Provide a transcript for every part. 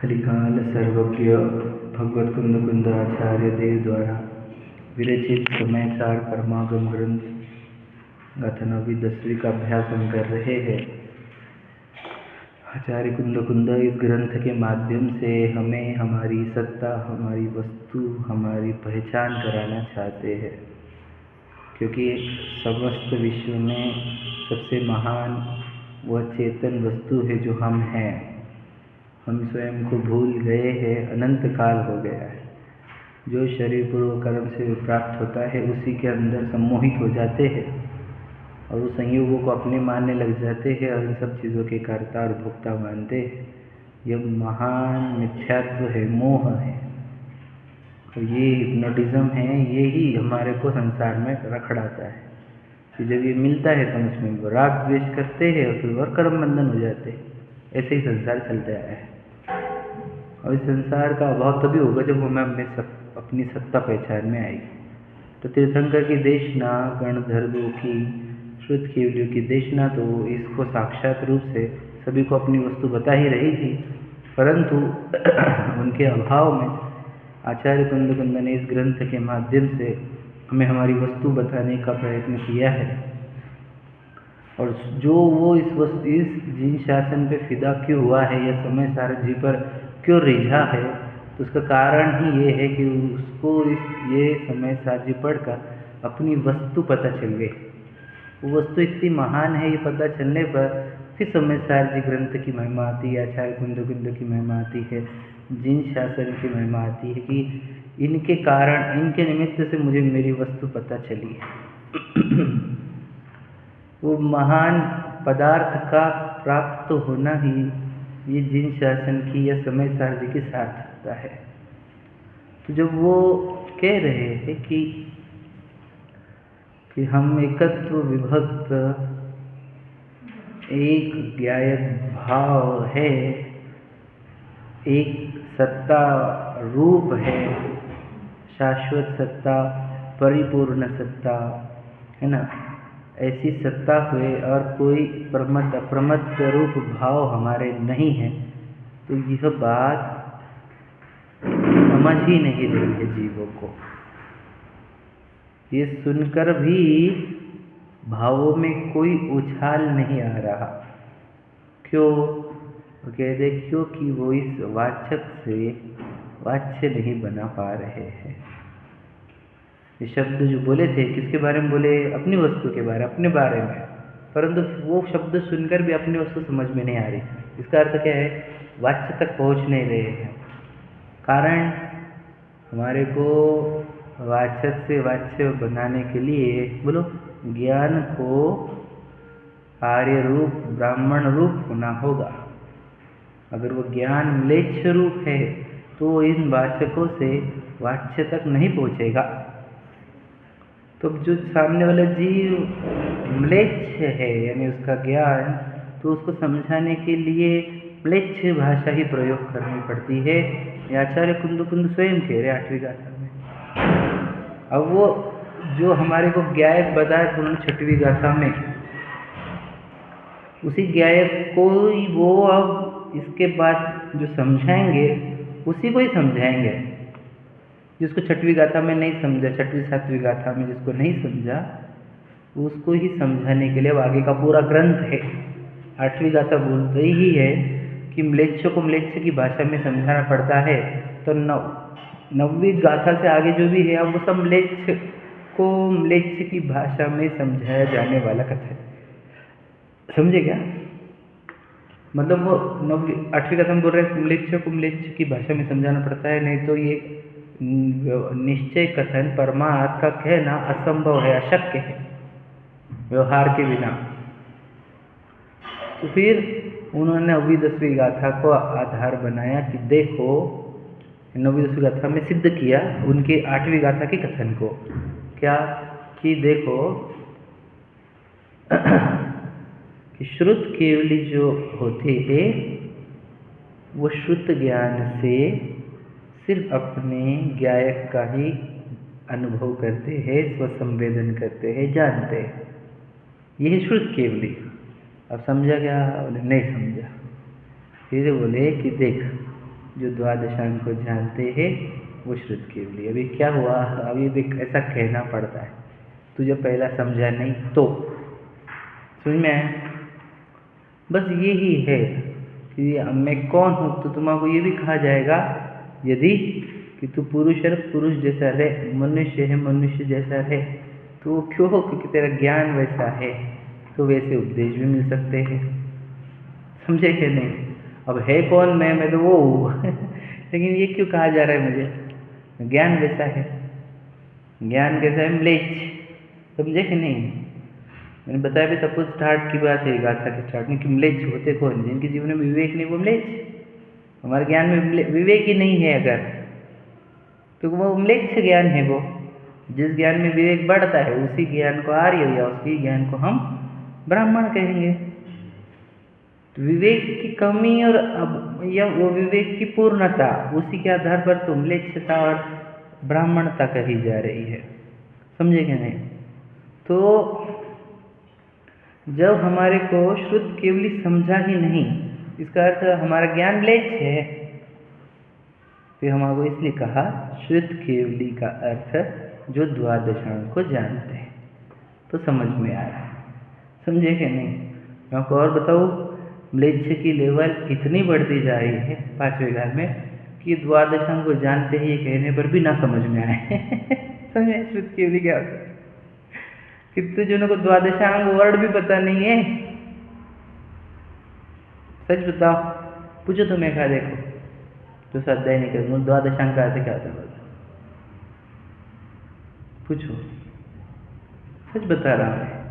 कलिकाल सर्वज्ञ भगवत कुंद कुंदाचार्य देव द्वारा विरचित समय सार परमागम ग्रंथ गाथानवी 10वीं का अभ्यास हम कर रहे हैं। आचार्य कुंद इस ग्रंथ के माध्यम से हमें हमारी सत्ता, हमारी वस्तु, हमारी पहचान कराना चाहते हैं, क्योंकि समस्त विश्व में सबसे महान वह चेतन वस्तु है जो हम हैं। हम स्वयं को भूल गए हैं, अनंत काल हो गया है। जो शरीर पूर्व कर्म से प्राप्त होता है उसी के अंदर सम्मोहित हो जाते हैं और उस संयोगों को अपने मानने लग जाते हैं और इन सब चीज़ों के कर्ता और भोक्ता मानते हैं। यह महान मिथ्यात्व है, मोह है। तो ये हिप्नोटिज्म है, ये ही हमारे को संसार में रखड़ाता है कि जब ये मिलता है तो हम उसमें राग द्वेष करते हैं और फिर और कर्म बंधन हो जाते हैं। ऐसे ही संसार चलता आया है और इस संसार का अभाव तभी होगा जब हमें अपनी सत्ता पहचान में आएगी। तो तीर्थंकर की देशना, गणधर्वों की, श्रुत केवलियों की देशना तो इसको साक्षात रूप से सभी को अपनी वस्तु बता ही रही थी, परंतु उनके अभाव में आचार्य कुंद ने इस ग्रंथ के माध्यम से हमें हमारी वस्तु बताने का प्रयत्न किया है। और जो वो इस जिन शासन पे फिदा क्यों हुआ है, यह समय सार जी पर क्यों रिझा है, तो उसका कारण ही ये है कि उसको ये समय सार जी पढ़कर अपनी वस्तु पता चल गई। वो वस्तु इतनी महान है, ये पता चलने पर फिर समय सार जी ग्रंथ की महिमा आती है, आचार्य कुंद की महिमा आती है, जिन शासन की महिमा आती है कि इनके कारण, इनके निमित्त से मुझे मेरी वस्तु पता चली है। वो महान पदार्थ का प्राप्त होना ही ये जिन शासन की या समय सार जी की सार्थकता है। तो जब वो कह रहे हैं कि हम एकत्व विभक्त एक ज्ञायक भाव है, एक सत्ता रूप है, शाश्वत सत्ता, परिपूर्ण सत्ता है ना, ऐसी सत्ता हुए और कोई प्रमद अप्रमद रूप भाव हमारे नहीं है, तो यह बात समझ ही नहीं रही है जीवों को। ये सुनकर भी भावों में कोई उछाल नहीं आ रहा। क्यों? वो कह दे क्योंकि वो इस वाचक से वाच्य नहीं बना पा रहे हैं। ये शब्द जो बोले थे किसके बारे में बोले? अपनी वस्तु के बारे, अपने बारे में, परंतु वो शब्द सुनकर भी अपनी वस्तु समझ में नहीं आ रही। इसका अर्थ क्या है? वाच्य तक पहुंच नहीं रहे हैं। कारण हमारे को वाचक से वाच्य बनाने के लिए बोलो ज्ञान को आर्य रूप, ब्राह्मण रूप होना होगा। अगर वो ज्ञान म्लेच्छ रूप है तो इन वाचकों से वाच्य तक नहीं पहुंचेगा। तो जो सामने वाला जीव म्लेच्छ है यानी उसका ज्ञान, तो उसको समझाने के लिए म्लेच्छ भाषा ही प्रयोग करनी पड़ती है। ये आचार्य कुंद स्वयं कह रहे 8वीं गाथा में। अब वो जो हमारे को ज्ञायक बताया उन्होंने 6वीं गाथा में, उसी ज्ञायक को ही वो अब इसके बाद जो समझाएंगे उसी को ही समझाएंगे। जिसको 6वीं गाथा में नहीं समझा, 6वीं 7वीं गाथा में जिसको नहीं समझा, उसको ही समझाने के लिए आगे का पूरा ग्रंथ है। 8वीं गाथा बोलते ही है कि म्लेच्छ को म्लेच्छ की भाषा में समझाना पड़ता है। तो 9वीं गाथा से आगे जो भी है अब वो सब म्लेच्छ को म्लेच्छ की भाषा में समझाया जाने वाला कथा है। समझे क्या? मतलब वो 8वीं गाथा में बोल रहे हैं म्लेच्छ को म्लेच्छ की भाषा में समझाना पड़ता है, नहीं तो ये निश्चय कथन परमार्थ का कहना असंभव है, अशक्य है व्यवहार के बिना। तो फिर उन्होंने 9वीं 10वीं गाथा को आधार बनाया कि देखो 9वीं 10वीं गाथा में सिद्ध किया उनके 8वीं गाथा के कथन को। क्या? कि देखो कि श्रुत केवली जो होते हैं वो श्रुत ज्ञान से सिर्फ अपने ज्ञायक का ही अनुभव करते हैं, स्वसंवेदन करते हैं, जानते हैं। यह श्रुत केवली। अब समझा क्या? बोले नहीं समझा। फिर बोले कि देख जो द्वादशांग को जानते हैं वो श्रुत केवली। अभी क्या हुआ, अभी देख ऐसा कहना पड़ता है, तुझे पहला समझा नहीं तो समझ में आया। बस यही है कि मैं कौन हूँ, तो तुम्हारा ये भी कहा जाएगा यदि कि तू पुरुष है, पुरुष जैसा रहे, मनुष्य है, मनुष्य जैसा रहे। तो क्यों हो, क्योंकि तेरा ज्ञान वैसा है, तो वैसे उपदेश भी मिल सकते हैं। समझे कि नहीं? अब है कौन मैं तो वो हूँ लेकिन ये क्यों कहा जा रहा है मुझे, ज्ञान वैसा है। ज्ञान कैसा है? म्लेच्छ। समझे कि नहीं? मैंने बताया भी सब कुछ स्टार्ट की बात है, गाथा के स्टार्ट में, कि म्लेच्छ होते कौन? जिनके जीवन में विवेक नहीं वो म्लेच्छ। हमारे ज्ञान में विवेक ही नहीं है अगर, तो वो म्लेच्छ ज्ञान है। वो जिस ज्ञान में विवेक बढ़ता है उसी ज्ञान को आर्य, या उसी ज्ञान को हम ब्राह्मण कहेंगे। तो विवेक की कमी और या वो विवेक की पूर्णता, उसी के आधार पर तो म्लेच्छता और ब्राह्मणता कही जा रही है। समझे कि नहीं? तो जब हमारे को श्रुत केवली समझा ही नहीं, इसका अर्थ हमारा ज्ञान म्लेच्छ है। फिर हमारे इसलिए कहा श्रुत केवली का अर्थ जो द्वादशांग को जानते हैं। तो समझ में आ रहा है, समझे कि नहीं? मैं आपको और बताऊँ, म्लेच्छ की लेवल इतनी बढ़ती जा रही है 5वें काल में कि द्वादशांग को जानते हैं ये कहने पर भी ना समझ में आए समझे श्रुत केवली क्या होता है? कितने जनों को द्वादशांग वर्ड भी पता नहीं है। सच बताओ, पूछो तो मैं खा देखो, तो स्वाध्याय नहीं करूँगा, द्वादशांग का अर्थ क्या होता है? पूछो, सच बता रहा हूँ।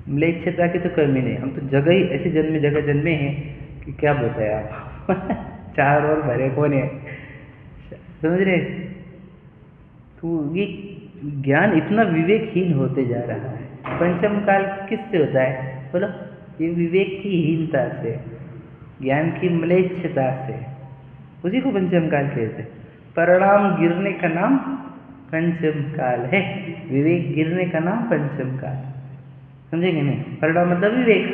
म्लेच्छता की तो कमी नहीं, हम तो जगह ही ऐसी जगह जन्मे हैं कि क्या बताए आप चार और भरे कौन है, समझ रहे? तो ये ज्ञान इतना विवेकहीन होते जा रहा है। पंचम काल किससे होता है बोलो? ये विवेक की हीनता से, ज्ञान की म्लेच्छता से, उसी को पंचम काल कहते हैं। परिणाम गिरने का नाम पंचम काल है, विवेक गिरने का नाम पंचम काल। समझे कि नहीं? परिणाम मतलब विवेक,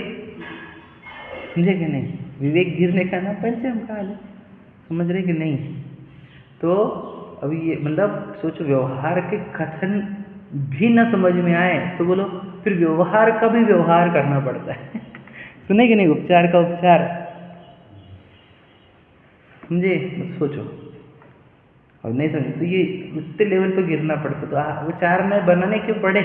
समझे कि नहीं? विवेक गिरने का नाम पंचम काल है। समझ रहे कि नहीं? तो अभी ये मतलब सोचो, व्यवहार के कथन भी न समझ में आए तो बोलो फिर व्यवहार का भी व्यवहार करना पड़ता है सुने कि नहीं? उपचार का उपचार, समझे? सोचो, और नहीं समझे तो ये उतने लेवल पर गिरना पड़ता। तो वो चार नए बनाने क्यों पड़े?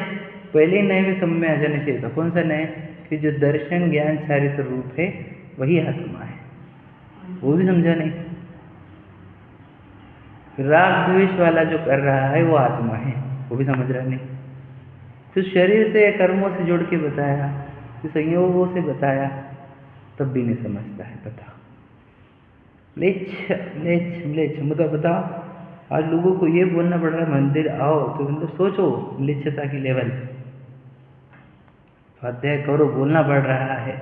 पहले ही नए में समझ में आ जाने चाहिए था। कौन सा नए? कि जो दर्शन ज्ञान चारित्र रूप है वही आत्मा है, वो भी समझा नहीं। राग द्वेष वाला जो कर रहा है वो आत्मा है, वो भी समझ रहा नहीं। फिर शरीर से कर्मों से जोड़ के बताया, फिर संयोगों से बताया, तब भी नहीं समझता है। बताओ, म्लेच्छ मतलब बताओ, आज लोगों को ये बोलना पड़ रहा है मंदिर आओ, तो मतलब सोचो म्लेच्छता की लेवल। स्वाध्याय करो, बोलना पड़ रहा है।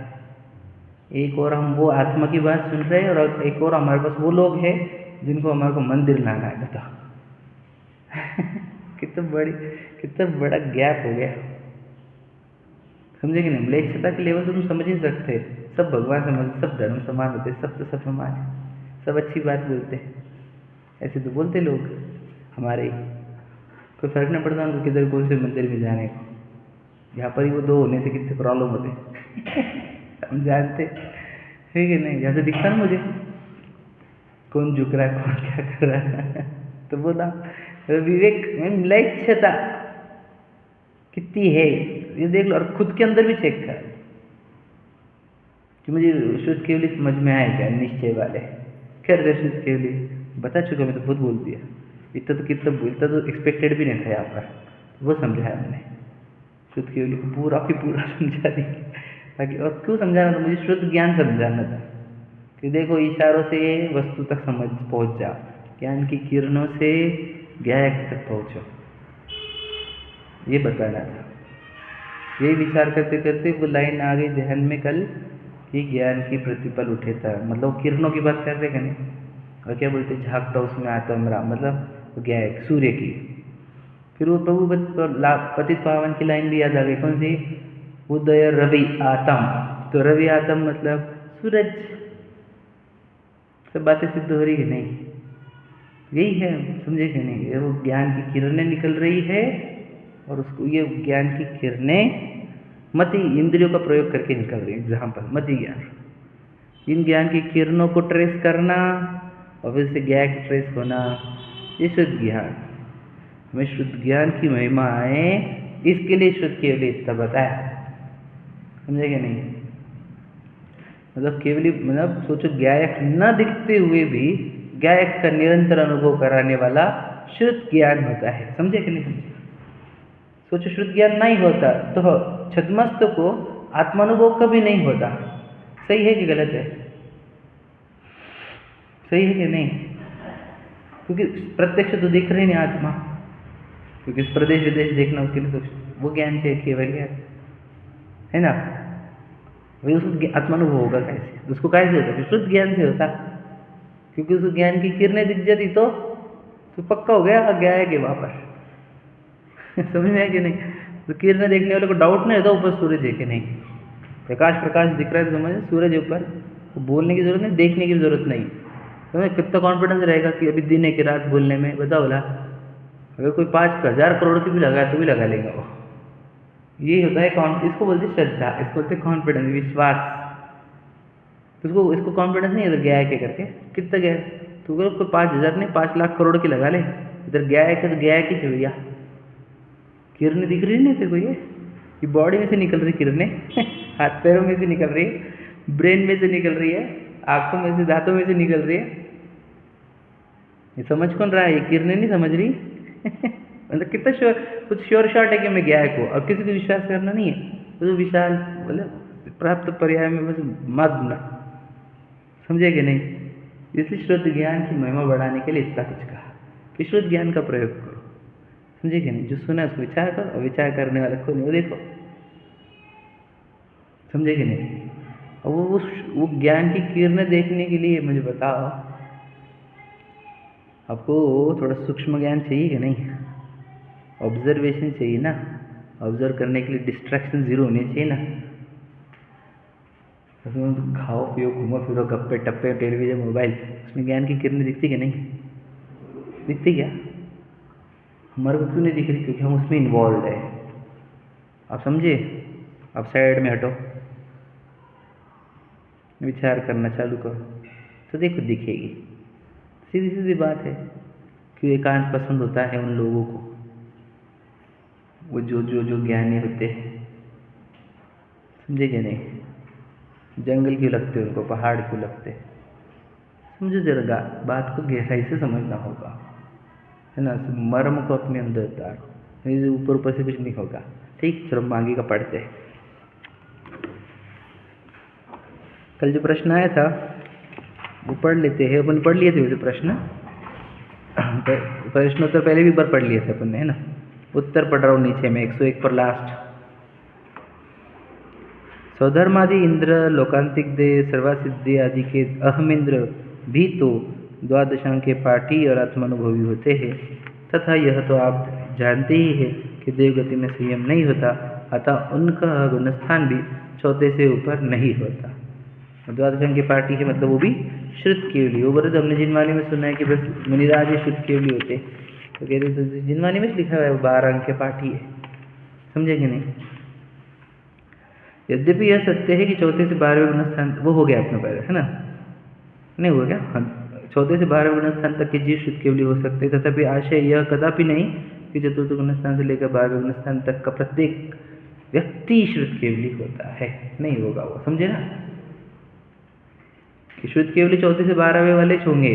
एक और हम वो आत्मा की बात सुन रहे हैं, और एक और हमारे पास वो लोग हैं जिनको हमारे को मंदिर लाना है। बताओ कितना बड़ा गैप हो गया। समझे कि नहीं? म्लेच्छता के लेवल तो तुम समझ ही सकते। सब भगवान समझ, सब धर्म समान होते, सब तो सब समान है, सब अच्छी बात बोलते हैं। ऐसे तो बोलते लोग हमारे, कोई फर्क नहीं पड़ता उनको किधर कौन से मंदिर में जाने को। यहाँ पर ही वो दो होने से कितने प्रॉब्लम होते हम जानते है कि नहीं? यहाँ से दिखता ना मुझे कौन झुक रहा है, कौन क्या कर रहा है तो बोला विवेक में म्लेच्छता कितनी है ये देख लो, और खुद के अंदर भी चेक कर कि मुझे शुद्ध केवली समझ में आएगा। निश्चय वाले क्या शुद्ध केवली बता चुका, मैं तो खुद बोल दिया। इतना तो एक्सपेक्टेड भी नहीं था यहाँ पर, वो समझाया मैंने। शुद्ध केवली को पूरा की पूरा समझा दी, ताकि और क्यों समझाना था? मुझे शुद्ध ज्ञान समझाना था कि देखो इशारों से वस्तु तक समझ पहुँच जाओ, ज्ञान की किरणों से ज्ञायक तक पहुँचो, ये बताना था। यही विचार करते करते वो लाइन आ गई ध्यान में कल कि ज्ञान की प्रतिपल उठे था, मतलब किरणों की बात कर रहे हैं नहीं, और क्या बोलते झांकता उसमें आता मेरा, मतलब ज्ञायक सूर्य की। फिर वो प्रभु पतित पावन की लाइन भी याद आ गई, कौन सी? उदय रवि आतम। तो रवि आतम मतलब सूरज। सब बातें सिद्ध हो रही है नहीं? यही है, समझे कि नहीं? ये वो ज्ञान की किरणें निकल रही है और उसको ये ज्ञान की किरणें मति इंद्रियों का प्रयोग करके निकल रही है। एग्जाम्पल मति ज्ञान, इन ज्ञान की किरणों को ट्रेस करना और फिर से ज्ञान की ट्रेस होना, ये शुद्ध ज्ञान। हमें शुद्ध ज्ञान की महिमा आए इसके लिए शुद्ध केवली इतना बताया, समझे कि नहीं? मतलब केवली मतलब सोचो, गायक न दिखते हुए भी गायक का निरंतर अनुभव कराने वाला शुद्ध ज्ञान होता है, समझे कि नहीं समझे? सोचो शुद्ध ज्ञान नहीं होता तो छद्मस्त को आत्मानुभव कभी नहीं होता। सही है कि गलत है? सही है कि नहीं? क्योंकि प्रत्यक्ष तो दिख रही नहीं आत्मा, क्योंकि इस प्रदेश विदेश देखना उसके लिए तो वो ज्ञान चाहिए केवल, है ना? वही उसको आत्मानुभव होगा कैसे? उसको कैसे होता? शुद्ध ज्ञान से होता, क्योंकि उस ज्ञान की किरणें दिख जाती तो पक्का हो गया गायक है वहां पर। समझ में है कि नहीं? तो किरणें देखने वाले को डाउट नहीं होता ऊपर सूरज है कि नहीं। प्रकाश दिख रहा है तो समझ सूरज ऊपर, तो बोलने की जरूरत नहीं, देखने की जरूरत नहीं। तो कितना कॉन्फिडेंस रहेगा कि अभी दिन है कि रात बोलने में, बताओ बोला। अगर कोई 5,000 करोड़ की भी लगाए तो भी लगा लेगा वो। ये होता है इसको बोलते श्रद्धा, इसको बोलते कॉन्फिडेंस, विश्वास। तो इसको कॉन्फिडेंस नहीं है, इधर गया है क्या करके, कितना गया तो अगर कोई 5,000 नहीं 5 लाख करोड़ की लगा ले, इधर गया है तो गया है कि भैया किरणें दिख रही नहीं तेरे को? ये बॉडी में से निकल रही किरणें हाथ पैरों में से निकल रही है, ब्रेन में से निकल रही है, आंखों में से, दांतों में से निकल रही है। ये समझ कौन रहा है? ये किरणें नहीं समझ रही। मतलब कितना श्योर, कुछ श्योर शॉट है कि मैं गया को, और किसी को विश्वास करना नहीं है। तो विशाल मतलब प्राप्त पर्याय में बस मग्न, समझे कि नहीं? इसलिए शुद्ध ज्ञान की महिमा बढ़ाने के लिए इतना कुछ कहा कि शुद्ध ज्ञान का प्रयोग करो, समझे कि नहीं? जो सुना उसको विचार करो, और विचार करने वाले को नहीं वो देखो, समझे कि नहीं? और वो ज्ञान की किरणें देखने के लिए मुझे बताओ, आपको थोड़ा सूक्ष्म ज्ञान चाहिए कि नहीं? ऑब्जर्वेशन चाहिए ना, ऑब्जर्व करने के लिए डिस्ट्रैक्शन जीरो होने चाहिए ना। उसमें खाओ पियो घूमो फिरो गप्पे टप्पे टेलीविजन मोबाइल, उसमें ज्ञान की किरणें दिखती कि नहीं दिखती? क्या हमारे को क्यों नहीं दिख रही? क्योंकि हम उसमें इन्वॉल्व है। आप समझे? आप साइड में हटो, विचार करना चालू करो तो देखो दिखेगी। सीधी सीधी बात है। क्यों एकांत पसंद होता है उन लोगों को, वो जो ज्ञानी होते हैं, समझे क्या नहीं? जंगल क्यों लगते हैं उनको, पहाड़ क्यों लगते हैं? समझो जरा, बात को गहराई से समझना होगा, है ना? मर्म को अपने अंदर उतारो, ऊपर ऊपर से कुछ नहीं होगा। ठीक, चलो आगे का पढ़ते हैं। कल जो प्रश्न आया था वो पढ़ लेते हैं, अपन पढ़ लिए थे वैसे प्रश्नोत्तर पहले भी बार पढ़ लिए थे अपन ने, है ना? उत्तर पढ़ रहा हूँ नीचे में 101 पर लास्ट। स्वधर्मादि इंद्र लोकांतिक दे सर्वासिद्धि आदि के अहम इंद्र भी तो द्वादशांक के पाठी और आत्मानुभवी होते हैं, तथा यह तो आप जानते ही है कि देवगति में संयम नहीं होता, अतः उनका गुणस्थान भी चौथे से ऊपर नहीं होता। द्वादशांक के पाठी है मतलब वो भी श्रुत केवली। वो बोले तो हमने जिनवाणी में सुना है कि बस मुनिराज ही श्रुत केवली होते, तो कहते तो जिनवाणी में लिखा हुआ है 12 अंक के पाठी है, समझे कि नहीं? यद्यपि यह सत्य है कि चौथे से 12वें गुणस्थान, वो हो गया अपना पहले, है ना? नहीं हुआ क्या? हाँ, चौथे से 12वें गुणस्थान तक के जीव शुद्ध केवली हो सकते, तथापि आशय यह कदापि नहीं कि चतुर्थ गुणस्थान से लेकर 12वें गुणस्थान तक का प्रत्येक व्यक्ति शुद्ध केवली होता है, नहीं होगा वो, समझे ना? कि शुद्ध केवली चौथे से 12वें वाले होंगे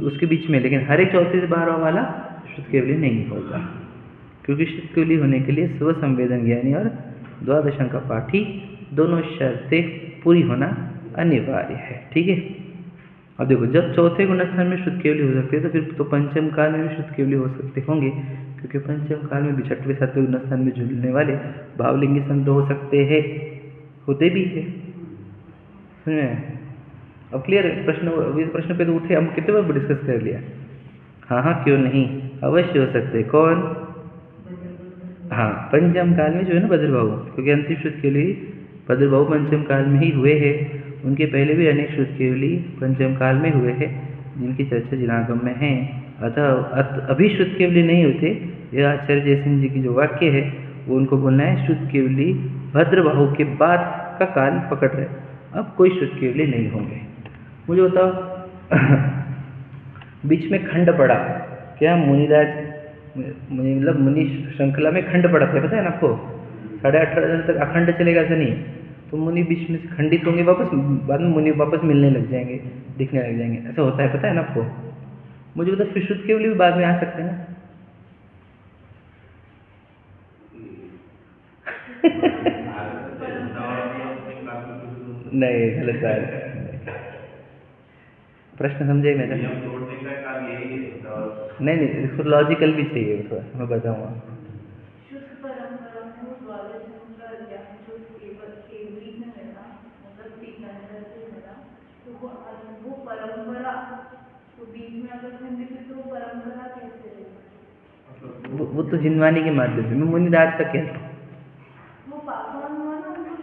उसके बीच में, लेकिन हर एक चौथे से 12वां वाला शुद्ध केवली नहीं होगा, क्योंकि शुद्ध केवली होने के लिए स्व संवेदन ज्ञानी और द्वादशांक का पाठी दोनों शर्तें पूरी होना अनिवार्य है। ठीक है, अब देखो, जब चौथे गुणस्थान में शुद्ध केवली हो सकते हैं तो फिर तो पंचम काल में भी शुद्ध केवली हो सकते होंगे, क्योंकि पंचम काल में भी 6वें 7वें गुणस्थान में जुड़ने वाले भावलिंगी संत हो सकते हैं, होते भी है। सुनिए, अब क्लियर है प्रश्न? इस प्रश्न पे तो उठे, हम कितने बार डिस्कस कर लिया। हाँ, क्यों नहीं, अवश्य हो सकते। कौन? हाँ, पंचम काल में जो है ना बद्रबाहु, क्योंकि अंतिम शुद्ध के लिए बद्रबाहु पंचम काल में ही हुए हैं, उनके पहले भी अनेक श्रुत केवली पंचम काल में हुए हैं, जिनकी चर्चा जिनागम में है। अतः अभी श्रुत केवली नहीं होते। यह आचार्य जयसिंह जी की जो वाक्य है वो उनको बोलना है श्रुत केवली भद्रबाहु के बाद का काल पकड़ रहे, अब कोई श्रुत केवली नहीं होंगे। मुझे बताओ बीच में खंड पड़ा क्या? मुनिराज मतलब मुनि श्रृंखला में खंड पड़ा था, पता है ना आपको? 18.5 तक अखंड चलेगा, ऐसा नहीं। तो मुनि बीच में से खंडित होंगे, वापस बाद में मुनि वापस मिलने लग जाएंगे, दिखने लग जाएंगे, ऐसा होता है, पता है ना आपको? मुझे बता फिर शुद्ध केवली भी बाद में आ सकते हैं ना? नहीं, गलत बात। प्रश्न समझे मेरा? नहीं, इसको लॉजिकल भी चाहिए थोड़ा, मैं बताऊंगा। वो तो जिनवानी के माध्यम से, मैं मुनिराज का कह रहा हूँ।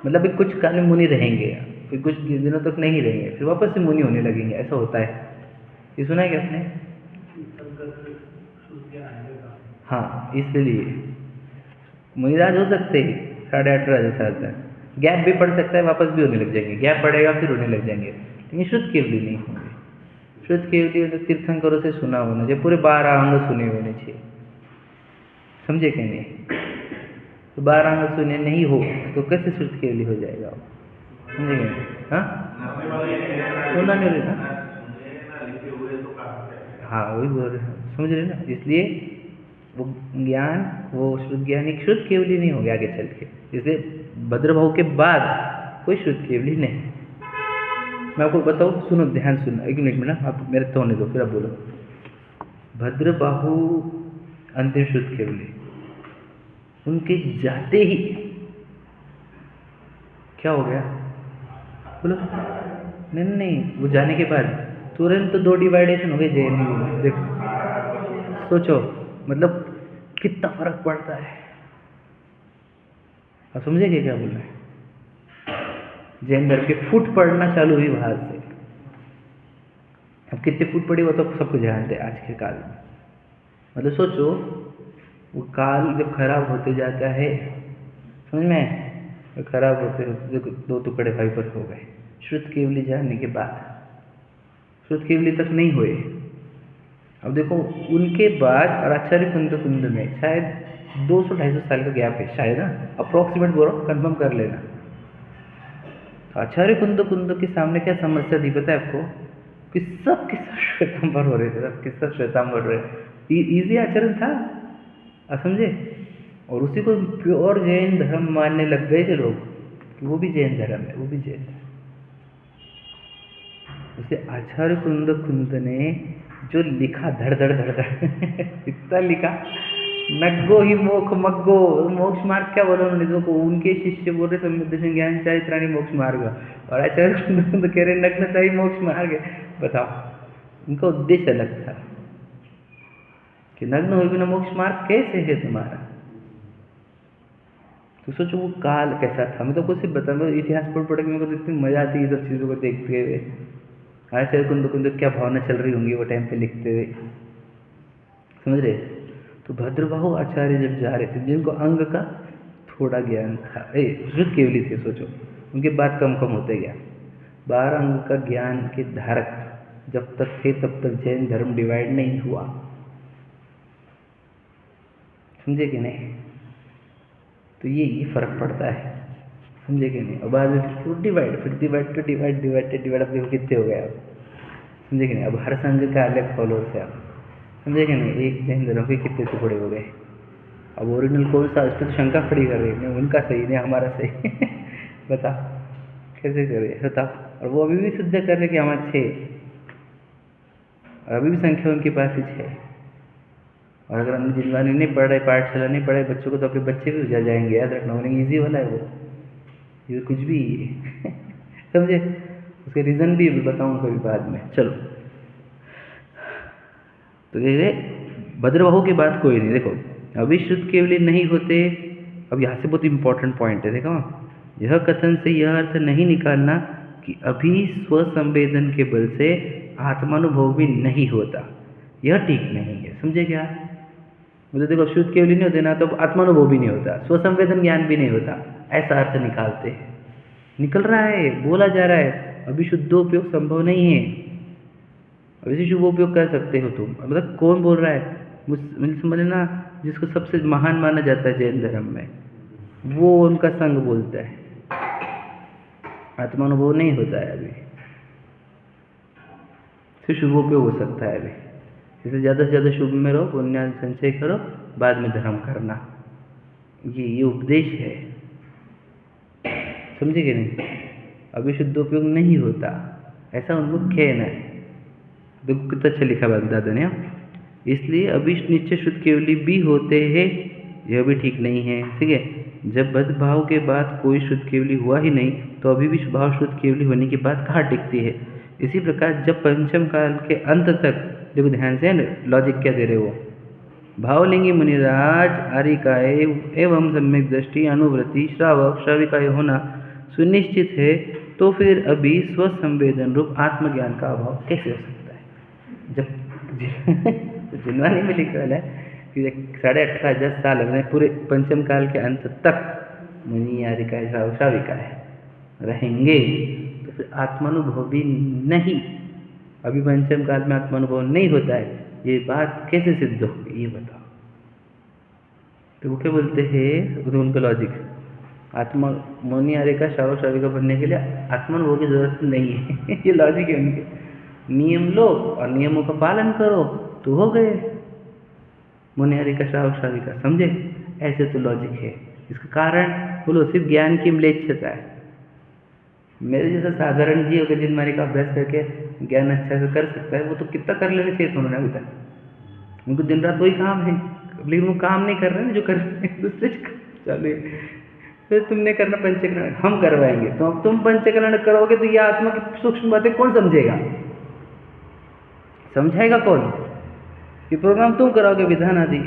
मतलब भी कुछ काल में मुनि रहेंगे, फिर कुछ दिनों तक नहीं रहेंगे, फिर वापस से मुनि होने लगेंगे, ऐसा होता है। ये सुना है क्या आपने? हाँ, इसलिए मुनिराज हो सकते हैं 18.5 साल तक, गैप भी पड़ सकता है, वापस भी होने लग जाएंगे, गैप पड़ेगा फिर होने लग जाएंगे, लेकिन शुद्ध केवली नहीं होंगे। शुद्ध केवली तो तीर्थंकरों से सुना होना चाहिए, पूरे 12 अंग सुने होने चाहिए, समझे कि नहीं? तो 12 अंग सुने नहीं हो तो कैसे शुद्ध केवली हो जाएगा? समझे कि नहीं? हाँ, सुना नहीं रहता। हाँ, वही बोल रहे हैं, समझ रहे ना? इसलिए वो ज्ञान, वो शुद्ध ज्ञान एक शुद्ध केवली नहीं हो गया आगे चल के, इसलिए भद्रभाव के बाद कोई शुद्ध केवली नहीं। मैं आपको बताऊँ, सुनो, ध्यान सुनो, एक मिनट में ना, आप मेरे तो होने दो, फिर आप बोलो। भद्रबाहु अंतिम शुद्ध केवली, उनके जाते ही क्या हो गया? बोलो। नहीं, वो जाने के बाद तुरंत तो 2 डिवाइडेशन हो गए जेएनयू में। देखो, सोचो, मतलब कितना फर्क पड़ता है। आप समझेंगे क्या बोल रहे हैं? जैन धर्म के फुट पड़ना चालू हुई बाहर से। अब कितने फुट पड़ी वो तो सबको जानते हैं आज के काल में। मतलब सोचो, वो काल जब खराब होते जाता है, समझ में, तो खराब होते होते 2 टुकड़े भाई पर हो गए श्रुत केवली जाने के बाद। श्रुत केवली तक नहीं हुए। अब देखो, उनके बाद और आचार्य कुंद में शायद 200-250 साल का गैप है, शायद ना, अप्रोक्सीमेट बोलो, कंफर्म कर लेना। आचार्य कुंद के सामने क्या समस्या थी पता है आपको? कि सब के सब श्वेतांबर हो रहे थे, सब के सब श्वेतांबर हो रहे। इजी आचरण था, आप समझे? और उसी को प्योर जैन धर्म मानने लग गए थे लोग, कि वो भी जैन धर्म है, वो भी जैन धर्म। उसे आचार्य कुंद ने जो लिखा, धड़ इतना लिखा, नग्गो ही मोक्ष मग्गो, मोक्ष मार्ग क्या बोला उन्होंने? देखो, उनके शिष्य बोल रहे समुद्र ज्ञान चारित्राणी मोक्ष मार्ग, और आचार्य कुंद कह रहे नग्नता ही मोक्ष मार्ग है। बताओ, उनका उद्देश्य अलग था कि नग्न हो बिना मोक्ष मार्ग कैसे है तुम्हारा? तो सोचो वो काल कैसा था। मैं तो कुछ बता, मैं इतिहास पढ़ के मेरे को इतनी मजा आती है ये सब चीज़ों को देखते हुए। आचार्य कुंद क्या भावना चल रही होंगी वो टाइम पे लिखते हुए, समझ रहे? तो भद्रबाहु आचार्य जब जा रहे थे, जिनको अंग का थोड़ा ज्ञान था, श्रुत केवली थे, सोचो, उनके बाद कम होते गया। 12 अंग का ज्ञान के धारक जब तक थे तब तक जैन धर्म डिवाइड नहीं हुआ, समझे कि नहीं? तो ये फर्क पड़ता है, समझे कि नहीं? और बाद में फिर डिवाइड अब देखो कितने हो गए, अब समझे कि नहीं? अब हर संघ का अलग फॉलोअर्स है, आप समझे कि नहीं? एक जैन धर्म के कितने टुकड़े हो गए। अब ओरिजिनल कौन सा, इस पर तो शंका खड़ी कर रही है, उनका सही नहीं हमारा सही बताओ कैसे करे, बताओ? और वो अभी भी सिद्ध कर रहे कि हम अच्छे, और अभी भी संख्या उनके पास ही है। और अगर हम जिनवानी नहीं पढ़ रहे, पाठशाला नहीं पढ़े बच्चों को, तो अपने बच्चे भी जा जाएंगे, याद रखना। उन्हें ईजी वाला है वो, ये कुछ भी समझे? उसके रीज़न भी बताऊँ कभी बाद में, चलो। तो ये भद्रबाहु की बात कोई नहीं। देखो, अभी शुद्ध केवली नहीं होते। अब यहाँ से बहुत इंपॉर्टेंट पॉइंट है, देखो, यह कथन से यह अर्थ नहीं निकालना कि अभी स्वसंवेदन के बल से आत्मानुभव भी नहीं होता, यह ठीक नहीं है। समझे क्या? मुझे देखो शुद्ध केवल नहीं होते ना, तो आत्मानुभव भी नहीं होता, स्वसंवेदन ज्ञान भी नहीं होता, ऐसा अर्थ निकालते हैं। निकल रहा है, बोला जा रहा है, अभी शुद्धोपयोग संभव नहीं है। अब इसे शुभ उपयोग कर सकते हो तुम। मतलब कौन बोल रहा है? मुझे समझ ना, जिसको सबसे महान माना जाता है जैन धर्म में, वो उनका संघ बोलता है आत्मानुभव नहीं होता है अभी, सिर्फ शुभ उपयोग हो सकता है अभी। इसलिए ज़्यादा से ज़्यादा शुभ में रहो, पुण्य संचय करो, बाद में धर्म करना, ये उपदेश है। समझे कि नहीं? अभी शुद्धोपयोग नहीं होता, ऐसा उनको कहना है। देखो कितना अच्छा लिखा बात दादा ने। इसलिए अभी निश्चय शुद्ध केवली भी होते हैं, यह भी ठीक नहीं है। ठीक है, जब बद्भाव के बाद कोई शुद्ध केवली हुआ ही नहीं, तो अभी भी भाव शुद्ध केवली होने की बात कहाँ टिकती है? इसी प्रकार जब पंचम काल के अंत तक, देखो ध्यान से लॉजिक क्या दे रहे हो, भावलिंगी मुनिराज आरिकाय एवं सम्यक दृष्टि अनुवृत्ति श्रावक श्राविकाय होना सुनिश्चित है, तो फिर अभी स्वसंवेदन रूप आत्मज्ञान का अभाव कैसे हो सकता है? जब जुनवानी में लिखा है कि 18,500 साल अपने पूरे पंचम काल के अंत तक मुनि आरिकाय श्रावक श्राविकाय रहेंगे, तो फिर आत्मानुभव भी नहीं, अभी पंचम काल में आत्मानुभव नहीं होता है, ये बात कैसे सिद्ध होगी ये बताओ? तो वो क्या बोलते हैं, तो उनका लॉजिक, आत्मा मुनि आरिका श्रावक श्राविका बनने के लिए आत्मानुभव की जरूरत नहीं है ये लॉजिक है उनके। नियम लो और नियमों का पालन करो तो हो गए मुनि आरिका श्रावक श्राविका। समझे? ऐसे तो लॉजिक है। इसका कारण बोलो, सिर्फ ज्ञान की म्लेच्छता है। मेरे जैसा साधारण जीव अगर जिनमारी का अभ्यास करके ज्ञान अच्छा से कर सकता है, वो तो कितना कर लेना चाहिए उन्होंने अभी तक। उनको दिन रात वही काम है, लेकिन वो काम नहीं कर रहे हैं जो कर रहे हैं दूसरे चले। फिर तुमने करना पंचकरण, हम करवाएंगे, तो अब तुम पंचकरण करोगे तो ये आत्मा की सूक्ष्म बातें कौन समझेगा? समझाएगा कौन? ये प्रोग्राम तुम कराओगे, विधान आदि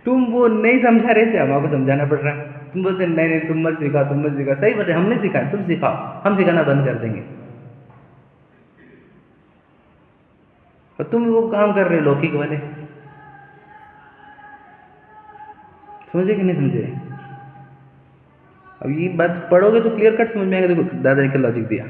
तुम वो नहीं समझा रहे थे, हमको समझाना पड़ रहा है। तुम बोलते नहीं नहीं तुम मत सिखाओ, तुम मत सिखाओ। सही बात है, हमने सिखाया, तुम सिखाओ, हम सिखाना बंद कर देंगे। और तुम वो काम कर रहे हो लौकिक वाले। समझे कि नहीं समझे? अब ये बात पढ़ोगे तो क्लियर कट समझ में आएगा। देखो दादा ने क्या लॉजिक दिया,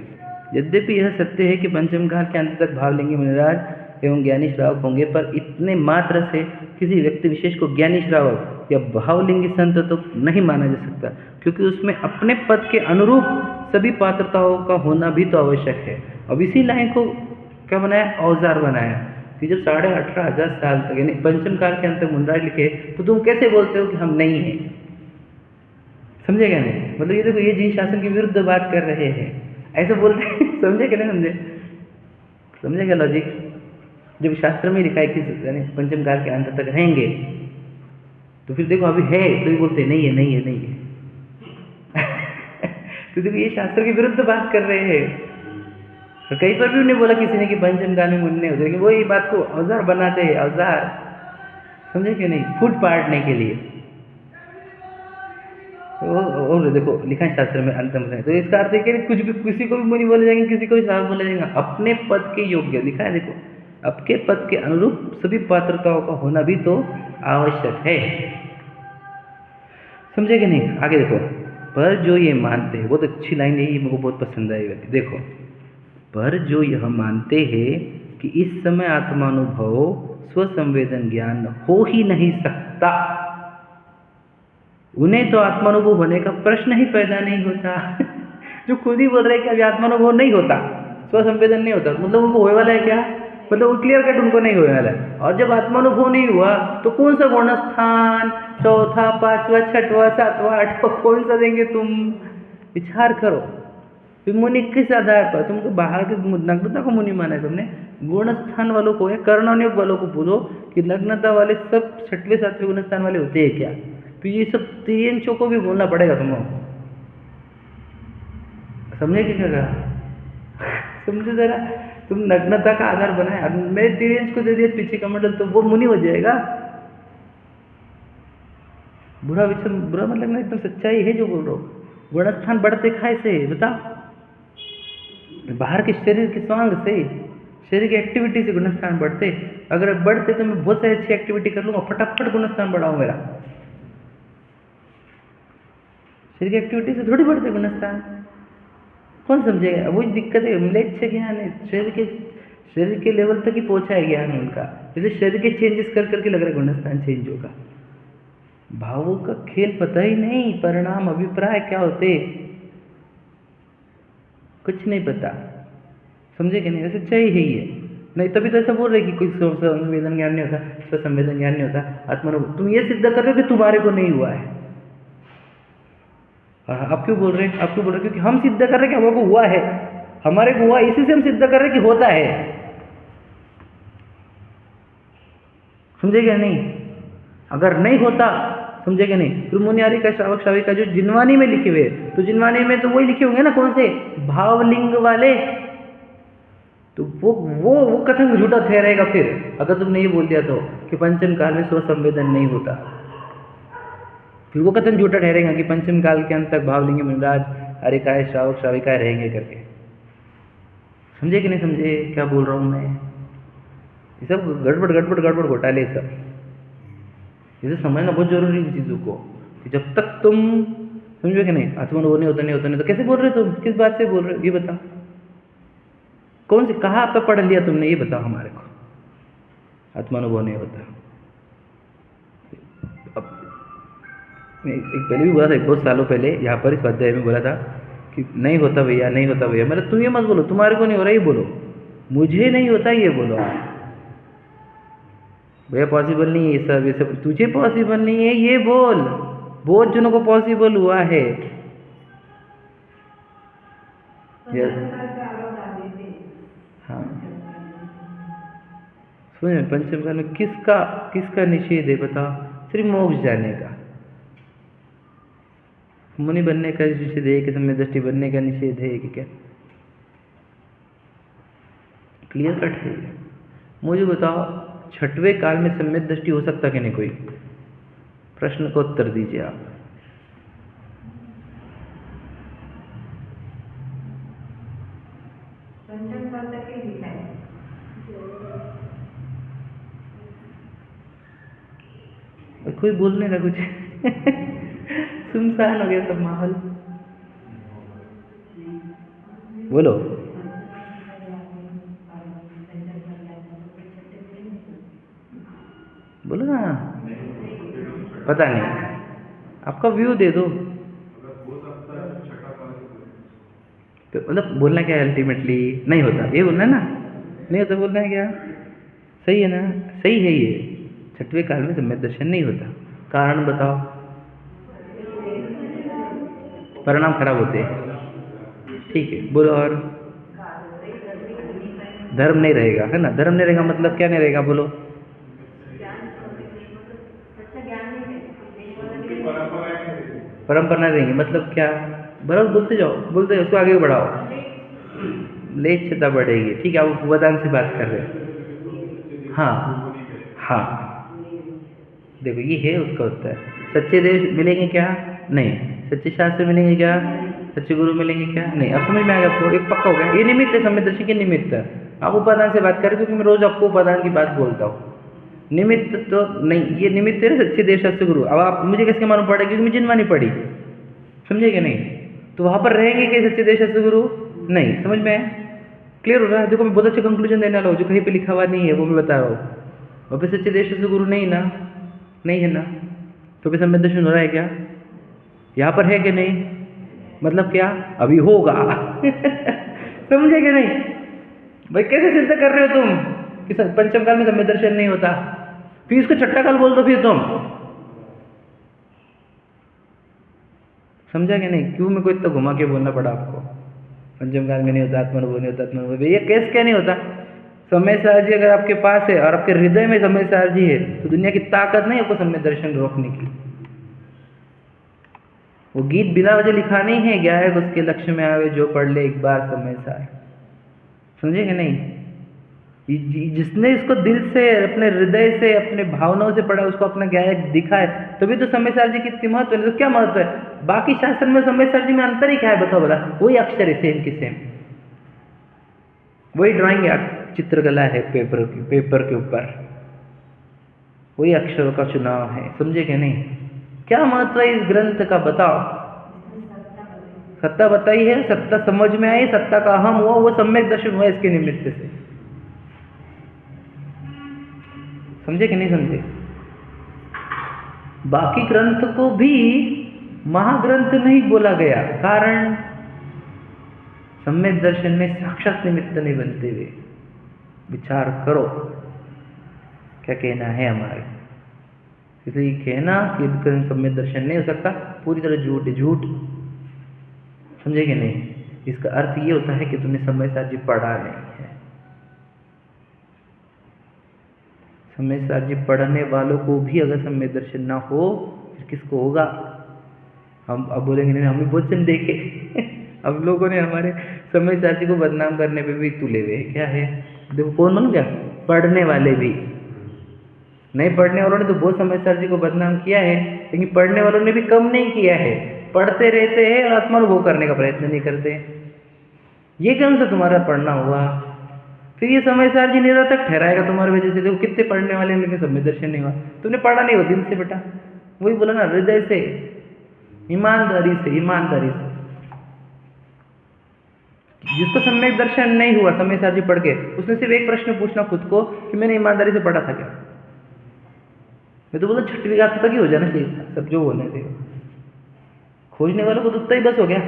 यद्यपि यह सत्य है कि पंचम काल के अंत तक भावलिंगी मुनिराज एवं ज्ञानी श्रावक होंगे, पर इतने मात्र से किसी व्यक्ति विशेष को ज्ञानी श्रावक या भावलिंगी संत तो नहीं माना जा सकता, क्योंकि उसमें अपने पद के अनुरूप सभी पात्रताओं का होना भी तो आवश्यक है। अब इसी लाइन को क्या बनाया, औजार बनाया, कि जब 18,500 साल तक यानी पंचम काल के अंत तक मुनिराज लिखे, तो तुम कैसे बोलते हो कि हम नहीं हैं? समझे क्या नहीं? मतलब ये देखो, ये जिन शासन के विरुद्ध बात कर रहे हैं ऐसे बोलते हैं समझे क्या नहीं समझे? समझे क्या लॉजिक? जब शास्त्र में लिखा है कि यानी पंचम काल के अंत तक रहेंगे, तो फिर देखो अभी है तो भी बोलते नहीं है नहीं है नहीं है तो देखो ये शास्त्र के विरुद्ध बात कर रहे हैं। और कहीं पर भी उन्हें बोला किसी ने कि पंचम काल में मुन्ने होते, लेकिन वो ये बात को औजार बनाते हैं, औजार। समझे क्यों नहीं? फूट पाड़ने के लिए। और देखो लिखा है शास्त्र में अंतम है, तो इसका अर्थ है कि कुछ भी किसी को भी मुनि बोले जाएंगे, किसी को भी श्रावक बोले जाएंगे, अपने पद के योग्य लिखा है। देखो आपके पद के अनुरूप सभी पात्रताओं का होना भी तो आवश्यक है। समझे कि नहीं? आगे देखो, पर जो ये मानते हैं, बहुत अच्छी लाइन है ये, मेरे को बहुत पसंद आई। देखो, पर जो यह मानते हैं कि इस समय आत्मानुभव स्वसंवेदन ज्ञान हो ही नहीं सकता, उन्हें तो आत्मानुभव होने का प्रश्न ही पैदा नहीं होता जो खुद ही बोल रहे हैं कि अभी आत्मानुभव नहीं होता, स्वसंवेदन नहीं होता, मतलब उनको होने वाला है क्या? मतलब वो क्लियर कट उनको नहीं होने वाला है। और जब आत्मानुभव नहीं हुआ तो कौन सा गुण स्थान, चौथा, पांचवा, छठवा, सातवां, आठवां कौन सा देंगे तुम? विचार करो। फिर मुनि किस आधार पर? तुमको बाहर के नग्नता को मुनि माना है तुमने? गुण स्थान वालों को या कर्णानुयोग वालों को बोलो कि नग्नता वाले सब छठवें सातवें गुण स्थान वाले होते हैं क्या? तो ये सब तिर्यंचों को भी बोलना पड़ेगा तुमको। समझे कि क्या कहा? समझे जरा, तुम नग्नता का आधार बनाए, मैं तिर्यंच को दे दिया पीछे का मंडल, तो वो मुनि हो जाएगा? बुरा मतलब ना एकदम सच्चाई है जो बोल रहा हूँ। गुणस्थान बढ़ते खाए से बता, बाहर के शरीर के स्वांग से, शरीर की एक्टिविटी से गुणस्थान बढ़ते। अगर बढ़ते तो मैं बहुत सारी अच्छी एक्टिविटी कर लूँगा, फटाफट गुणस्थान बढ़ाऊँ मेरा। शरीर की एक्टिविटी से थोड़ी बढ़ते गुणस्थान, कौन समझेगा? वही दिक्कत है, म्लेच्छ ज्ञान है। शरीर के लेवल तक ही पहुँचा है ज्ञान उनका, जैसे शरीर के चेंजेस कर करके लग रहा है गुणस्थान चेंज होगा। भावों का खेल पता ही नहीं, परिणाम अभिप्राय क्या होते कुछ नहीं पता, समझे कि नहीं? ऐसे सच्चाई है ये। नहीं तभी तो ऐसा बोल रहे कि कोई संवेदन ज्ञान नहीं होता, स्वसंवेदन ज्ञान नहीं होता, आत्मानुभव। तुम ये सिद्ध कर रहे हो कि तुम्हारे को नहीं हुआ है। आप क्यों बोल रहे हैं? आप क्यों बोल रहे हैं? क्योंकि हम सिद्ध कर रहे हैं कि हमारे को हुआ है, हमारे को हुआ, इसी से हम सिद्ध कर रहे हैं कि होता है। समझे क्या नहीं? अगर नहीं होता, समझे क्या नहीं? फिर मुनियारी का श्रावक श्राविका जो जिनवानी में लिखे हुए, तो जिनवानी में तो वही लिखे होंगे ना, कौन से? भावलिंग वाले। तो वो कथन झूठा ठहरेगा फिर, अगर तुमने ये बोल दिया तो कि पंचम काल में स्वसंवेदन नहीं होता, फिर वो कथन झूठा ठहरेगा कि पंचम काल के अंत तक भावलिंग मुनिराज हरिकाय श्रावक श्राविकाएं रहेंगे करके। समझे कि नहीं समझे क्या बोल रहा हूँ मैं? ये सब गड़बड़ घोटाले सब। इसे समझना बहुत जरूरी है इन चीज़ों को, कि जब तक तुम समझो कि नहीं आत्मानुभव नहीं होता, तो कैसे बोल रहे हो तुम? किस बात से बोल रहे हो ये बताओ? कौन सी कहाँ पे पढ़ लिया तुमने ये बताओ हमारे को? आत्मानुभव नहीं होता। अब मैं एक पहले भी बोला था, एक बहुत सालों पहले यहाँ पर इस अध्याय में बोला था कि नहीं होता भैया, नहीं होता भैया। मतलब तुम ये मत बोलो तुम्हारे को नहीं हो रहा ये बोलो, मुझे नहीं होता ये बोलो। भैया पॉसिबल नहीं है ये सब तुझे पॉसिबल नहीं है ये बोल। बहुत जनों को पॉसिबल हुआ है। हाँ सुनिए, पंचम काल में किसका निषेध है बताओ? सिर्फ मोक्ष जाने का, मुनि बनने का निषेध है कि सम्यक दृष्टि बनने का निषेध है कि क्या? क्लियर कट है। मुझे बताओ छठवें काल में सम्यक दृष्टि हो सकता कि नहीं? कोई प्रश्न का उत्तर दीजिए आप। कोई बोलने का कुछ सुनसान हो गया सब माहौल। बोलो बोलो ना, पता नहीं, आपका व्यू दे दो। तो मतलब बोलना क्या है? अल्टीमेटली नहीं होता ये बोलना है ना? नहीं होता बोलना है क्या? सही है ना? सही है ये। छठवें काल में सम्यक दर्शन नहीं होता, कारण बताओ? परिणाम खराब होते हैं, ठीक है बोलो। और धर्म नहीं रहेगा, है ना? धर्म नहीं रहेगा मतलब क्या नहीं रहेगा बोलो? परंपरा नहीं रहेंगी मतलब क्या? बराबर बोलते जाओ, बोलते जाओ, उसको आगे बढ़ाओ। लेच्छता बढ़ेगी, ठीक है। आप उपदान से बात कर रहे हैं। हाँ हाँ, देखो ये है उसका उत्तर। सच्चे देव मिलेंगे क्या? नहीं। सच्चे शास्त्र मिलेंगे क्या? सच्चे गुरु मिलेंगे क्या? नहीं। अब समझ में आएगा आपको, एक पक्का हो गया। ये निमित्त है, सम्यदर्शी के निमित्त। आप उपादान से बात करें क्योंकि मैं रोज आपको उपादान की बात बोलता हूँ। निमित्त तो नहीं, ये निमित्त है ना सच्चे देव शास्त्र गुरु। अब आप मुझे किसके मालूम पड़ेगा? क्योंकि मुझे जिनवानी पड़ी, समझे कि नहीं? तो वहाँ पर रहेंगे क्या सच्चे देव शास्त्र गुरु? नहीं। समझ में क्लियर हो रहा है? देखो मैं बहुत अच्छा कंक्लूजन देने वाला हूँ, जो कहीं पे लिखा हुआ नहीं है वो मैं बता रहा हूँ। वहाँ पे सच्चे देव शास्त्र गुरु नहीं ना, नहीं है ना, तो भी सम्यक दर्शन हो रहा है क्या? यहाँ पर है कि नहीं? मतलब क्या अभी होगा समझे कि नहीं? भाई कैसे सिद्ध कर रहे हो तुम कि पंचम काल में सम्यक दर्शन नहीं होता? फिर इसको छठा काल बोल दो फिर तुम। समझा कि नहीं? क्यों मेरे को इतना घुमा के बोलना पड़ा आपको? पंचम काल में नहीं होता, आत्मानुभव नहीं होता, आत्मानुभव। ये केस क्या नहीं होता? समय सार जी अगर आपके पास है और आपके हृदय में समय सार जी है तो दुनिया की ताकत नहीं आपको सम्यक दर्शन रोकने की। वो गीत बिना वजह लिखा नहीं है, गायक उसके लक्ष्य में आवे जो पढ़ ले एक बार समय सार। समझे कि नहीं? जिसने इसको दिल से, अपने हृदय से, अपने भावनाओं से पढ़ा, उसको अपना गायक दिखा है, तभी तो समय जी की इतनी महत्व है। तो क्या महत्व है? बाकी शास्त्र में समय जी में अंतर ही क्या है बताओ भला? वही अक्षर है, सेम की सेम, वही ड्राइंग है, चित्रकला है पेपर के ऊपर, वही अक्षरों का चुनाव है। समझे कि नहीं? क्या महत्व है इस ग्रंथ का बताओ? सत्ता बताई है, सत्ता समझ में आई, सत्ता का अहम हुआ, वो सम्यक दर्शन हुआ इसके निमित्त से। समझे कि नहीं समझे? बाकी ग्रंथ को भी महाग्रंथ नहीं बोला गया, कारण सम्यक दर्शन में साक्षात निमित्त नहीं बनते हुए। विचार करो क्या कहना है हमारे। इसलिए कहना कि सम्यक दर्शन नहीं हो सकता, पूरी तरह झूठ है, झूठ। समझे कि नहीं? इसका अर्थ ये होता है कि तुमने समय जी पढ़ा नहीं है। समय जी पढ़ने वालों को भी अगर सम्यक दर्शन ना हो, फिर किसको होगा? हम अब बोलेंगे नहीं, हम भी वचन देखे अब लोगों ने हमारे समय जी को बदनाम करने पे भी तुले हुए। क्या है? देखो कौन बन गया? पढ़ने वाले भी। नहीं पढ़ने वालों ने तो बहुत समय जी को बदनाम किया है, लेकिन पढ़ने वालों ने भी कम नहीं किया है। पढ़ते रहते हैं और आत्मानुभव करने का प्रयत्न नहीं करते। ये कौन सा तुम्हारा पढ़ना हुआ? फिर ये समय जी निरर्थक ठहराएगा तुम्हारी वजह से। देखो कितने पढ़ने वाले हैं लेकिन समय दर्शन नहीं हुआ। तुमने पढ़ा नहीं हो दिल से बेटा, वही बोला ना, हृदय से, ईमानदारी से, ईमानदारी से। जिसको सम्यक दर्शन नहीं हुआ समय जी पढ़ के, उसने सिर्फ एक प्रश्न पूछना खुद को कि मैंने ईमानदारी से पढ़ा था क्या? मैं तो बोला छठवीं गाथा तक ही हो जाना चाहिए था, सब जो होने थे। खोजने वालों को तो उतना ही बस हो गया।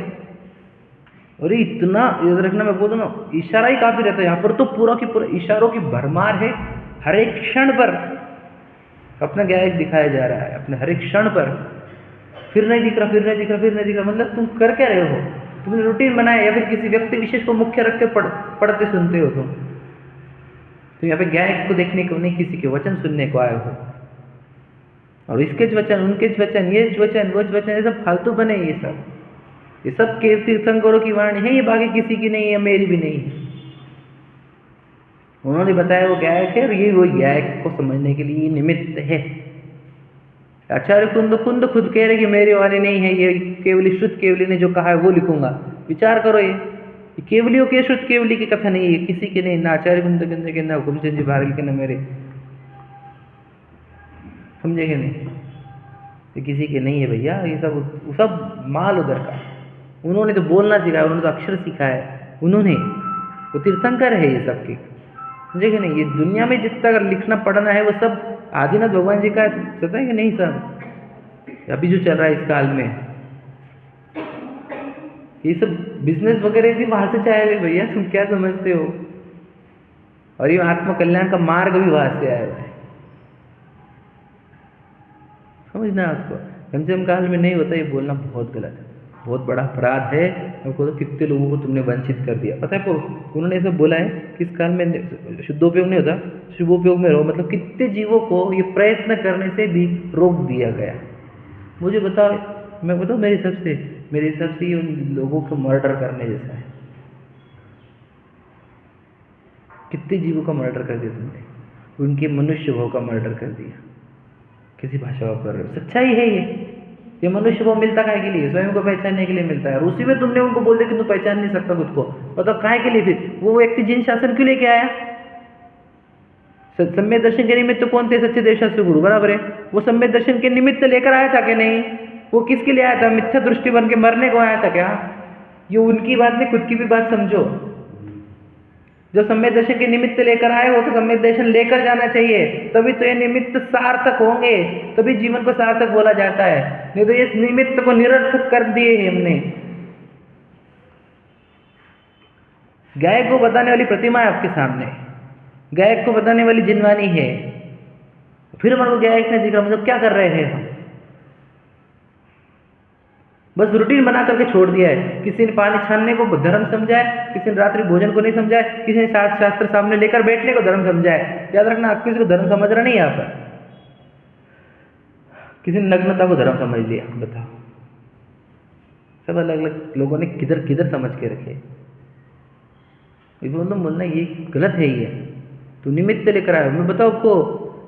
अरे इतना याद रखना, मैं बोल रहा हूँ इशारा ही काफी रहता है। यहाँ पर तो पूरा की पूरा इशारों की भरमार है। हर एक क्षण पर अपना गायक दिखाया जा रहा है, अपने हर एक क्षण पर। फिर नहीं दिख रहा, फिर नहीं दिख रहा, फिर नहीं दिख रहा, मतलब तुम कर क्या रहे हो? तुमने रूटीन बनाया या फिर किसी व्यक्ति विशेष को मुख्य रख कर पढ़ते सुनते हो? तुम यहाँ पे गायक को देखने को नहीं, किसी के वचन सुनने को आए हो। और इसके वचन, उनके वचन, ये वचन, वो वचन, ये सब फालतू बने। ये सब तीर्थंकरों की वाणी है, ये बाकी किसी की नहीं है, मेरी भी नहीं है। उन्होंने बताया वो गायक है और ये वो गायक को समझने के लिए निमित्त है। आचार्य कुंद खुद कह रहे कि मेरी वाणी नहीं है, ये केवली श्रुत केवली ने जो कहा है वो लिखूंगा। विचार करो, ये केवलियों के श्रुत केवली की कथा नहीं है, किसी की नहीं, ना आचार्य कुंद के, ना हुकुमचंद जी भारल के, ना मेरे। समझेंगे नहीं? ये किसी के नहीं है भैया, ये सब माल उधर का। उन्होंने तो बोलना सिखाया, उन्होंने तो अक्षर सिखाया है, उन्होंने, वो तीर्थंकर है ये सबके। समझे कि नहीं? ये दुनिया में जितना लिखना पढ़ना है वो सब आदिनाथ भगवान जी का पता है कि नहीं? सब अभी जो चल रहा है इस काल में, ये सब बिजनेस वगैरह भी वहां से चाहे हुए भैया, तुम क्या समझते हो? और ये आत्म कल्याण का मार्ग भी वहां से आया हुआ है। समझना आपको, पंचम काल में नहीं होता, ये बोलना बहुत गलत है, बहुत बड़ा अपराध है। हमको तो कितने लोगों को तुमने वंचित कर दिया, पता है? उन्होंने ऐसा बोला है कि इस काल में शुद्धोपयोग नहीं होता, शुभोपयोग में रहो। मतलब कितने जीवों को ये प्रयत्न करने से भी रोक दिया गया। मुझे बताओ, मैं बताऊँ मेरे हिसाब से ये उन लोगों को मर्डर करने जैसा है। कितने जीवों का मर्डर कर दिया तुमने, उनके मनुष्य भाव का मर्डर कर दिया। किसी भाषा पर सच्चाई है ये मनुष्य भाव मिलता काहे के लिए? स्वयं को पहचानने के लिए मिलता है। और उसी में तुमने उनको बोल दिया कि तू पहचान नहीं सकता खुद को, मतलब काहे के लिए? फिर वो व्यक्ति जिन शासन क्यों लेके आया? सम्यक दर्शन के निमित्त कौन थे? सच्चे देवशास्त्री गुरु, बराबर है। वो सम्यक दर्शन के निमित्त लेकर आया था कि नहीं? वो किसके लिए आया था? मिथ्या दृष्टि बन के मरने को आया था क्या? ये उनकी बात नहीं, खुद की भी बात समझो। जो सम्यक दर्शन के निमित्त लेकर आए हो तो सम्यक दर्शन लेकर जाना चाहिए, तभी तो ये निमित्त सार्थक होंगे, तभी जीवन को सार्थक बोला जाता है। नहीं तो इस निमित्त को निरर्थक कर दिए हैं हमने। गायक को बताने वाली प्रतिमा है आपके सामने, गायक को बताने वाली जिनवानी है, फिर हमारे को गायक ने दिखा, मतलब क्या कर रहे हैं हम? बस रूटीन बना करके छोड़ दिया है। किसी ने पानी छानने को धर्म समझा है, किसी ने रात्रि भोजन को नहीं समझा है, किसी ने शास्त्र सामने लेकर बैठने को धर्म समझा है। याद रखना, आप किसी को धर्म समझ रहा नहीं यहाँ पर। किसी ने नग्नता को धर्म समझ लिया, बताओ। सब अलग अलग लोगों ने किधर किधर समझ के रखे। बोलना ये गलत है। ये तू निमित्त लेकर आया। मैं बताऊँ आपको,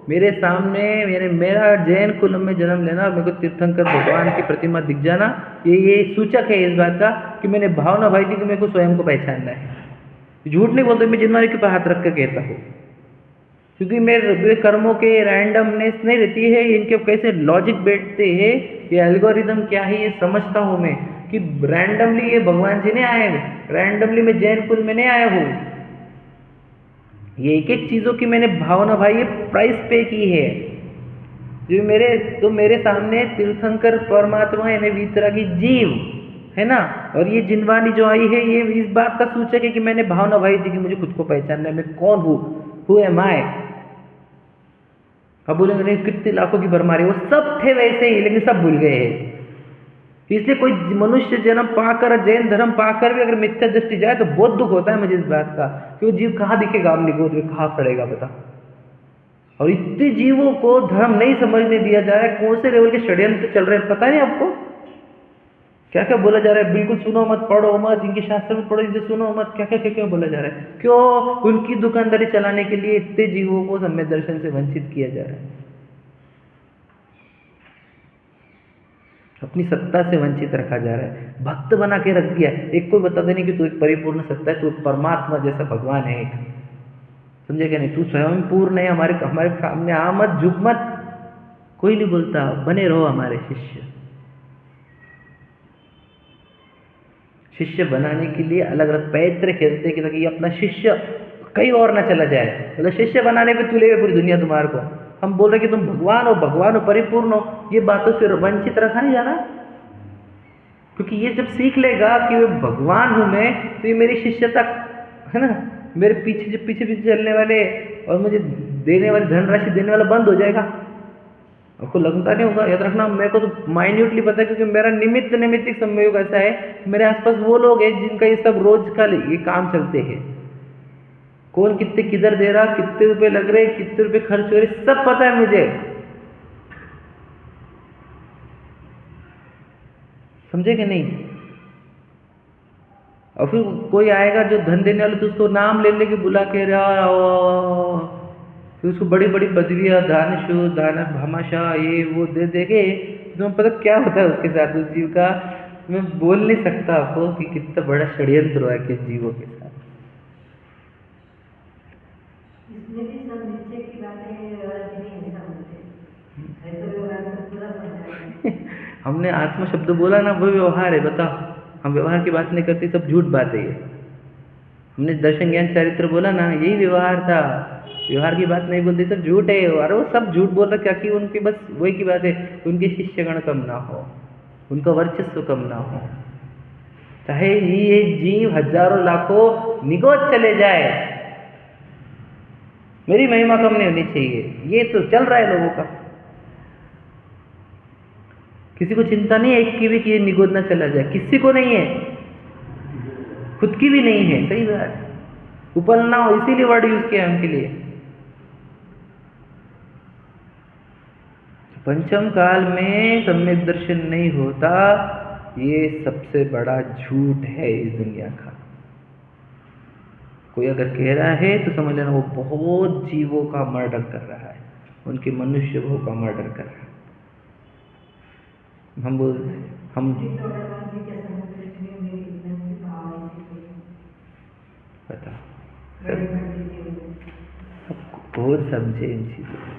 मेरे सामने मेरा जैन कुल में जन्म लेना और मेरे को तीर्थंकर भगवान की प्रतिमा दिख जाना, ये सूचक है इस बात का कि मैंने भावना भाई थी कि मेरे को स्वयं को पहचानना है। झूठ नहीं बोलते, मैं जिनवारी के ऊपर हाथ रख कर कहता हूँ, क्योंकि मेरे कर्मों के रैंडमनेस नहीं रहती है, इनके कैसे लॉजिक बैठते हैं, ये एल्गोरिदम क्या है ये समझता हूँ मैं, कि रैंडमली ये भगवान जी ने आए, रैंडमली मैं जैन कुल में नहीं आया हूँ। ये एक एक चीज़ों की मैंने भावना भाई ये प्राइस पे की है। जो मेरे सामने तीर्थंकर परमात्मा यानी वीतरागी जीव है ना, और ये जिनवानी जो आई है ये इस बात का सूचक है कि मैंने भावना भाई थी कि मुझे खुद को पहचानना है, मैं कौन हूँ, हु एम आई। अब बोलेंगे नहीं कितने लाखों की भरमारी, वो सब थे वैसे ही लेकिन सब भूल गए हैं। इसलिए कोई मनुष्य जन्म पाकर जैन धर्म पाकर भी अगर मिथ्या दृष्टि जाए तो बहुत दुख होता है मुझे इस बात का कि वो जीव कहाँ दिखेगा, अपनी गोद में कहाँ पड़ेगा बता। और इतने जीवों को धर्म नहीं समझने दिया जा रहा है, कौन से लेवल के षड्यंत्र चल रहे हैं पता नहीं आपको, क्या क्या बोला जा रहा है, बिल्कुल सुनो मत, पढ़ो मत, इनके शास्त्र में पढ़ो, इनसे सुनो मत, क्या क्या क्या क्या बोला जा रहा है। क्यों? उनकी दुकानदारी चलाने के लिए इतने जीवों को सम्यक दर्शन से वंचित किया जा रहा है, अपनी सत्ता से वंचित रखा जा रहा है, भक्त बना के रख दिया। एक कोई बता देने कि तू एक परिपूर्ण सत्ता है, तू परमात्मा जैसा भगवान है एक, समझे क्या नहीं, तू स्वयं पूर्ण है, हमारे सामने आ मत, झुक मत, कोई नहीं बोलता, बने रहो हमारे शिष्य। शिष्य बनाने के लिए अलग अलग पैत्र खेलते कि ताकि अपना शिष्य कहीं और ना चला जाए, मतलब शिष्य बनाने पे तुले हुए पूरी दुनिया तुम्हारे को। हम बोल रहे कि तुम भगवान हो परिपूर्ण हो, ये बातों से वंचित रखा नहीं जाना, क्योंकि ये जब सीख लेगा कि मैं भगवान हूं मैं, तो ये मेरी शिष्यता है ना, मेरे पीछे चलने वाले और मुझे देने वाली धनराशि देने वाला बंद हो जाएगा। आपको लगता नहीं होगा, याद रखना, मेरे को तो माइन्यूटली पता है, क्योंकि मेरा निमित्तिक संयोग ऐसा है, मेरे आसपास वो लोग हैं जिनका ये सब रोज का ये काम चलते हैं, कौन कितने किधर दे रहा, कितने रुपए लग रहे, कितने रुपए खर्च हो रहे, सब पता है मुझे, समझे कि नहीं। और फिर कोई आएगा जो धन देने वाले, तो उसको नाम ले लेके बुला के फिर उसको बड़ी बड़ी पदवियां, दानशु, दान भामाशाह, ये वो दे देंगे, तुम्हें पता क्या होता है उसके साथ, उस जीव का मैं बोल नहीं सकता आपको कि कितना बड़ा षड्यंत्र हुआ है कि जीवों के साथ। इसमें भी सब नीचे की बातें हमने आत्मा शब्द बोला ना, वो व्यवहार है, बताओ, हम व्यवहार की बात नहीं करते, सब झूठ बात है ये। हमने दर्शन ज्ञान चारित्र बोला ना, यही व्यवहार था, व्यवहार की बात नहीं बोलते, सब झूठ है। और वो सब झूठ बोल रहा क्या कि उनके बस वही की बात है, उनके शिष्यगण कम ना हो, उनका वर्चस्व कम ना हो, चाहे ये जीव हजारों लाखों निगोद चले जाए, मेरी महिमा कम नहीं होनी चाहिए। ये तो चल रहा है लोगों का, किसी को चिंता नहीं है कि भी कि निगोद ना चला जाए, किसी को नहीं है, खुद की भी नहीं है, सही बात, उपलना हो, इसीलिए वर्ड यूज किया उनके लिए। पंचम काल में सम्यक दर्शन नहीं होता, ये सबसे बड़ा झूठ है इस दुनिया का। कोई अगर कह रहा है तो समझ लेना वो बहुत जीवों का मर्डर कर रहा है, उनके मनुष्य भों का मर्डर कर रहा है। हम बता कौन समझे इन चीज़ों को,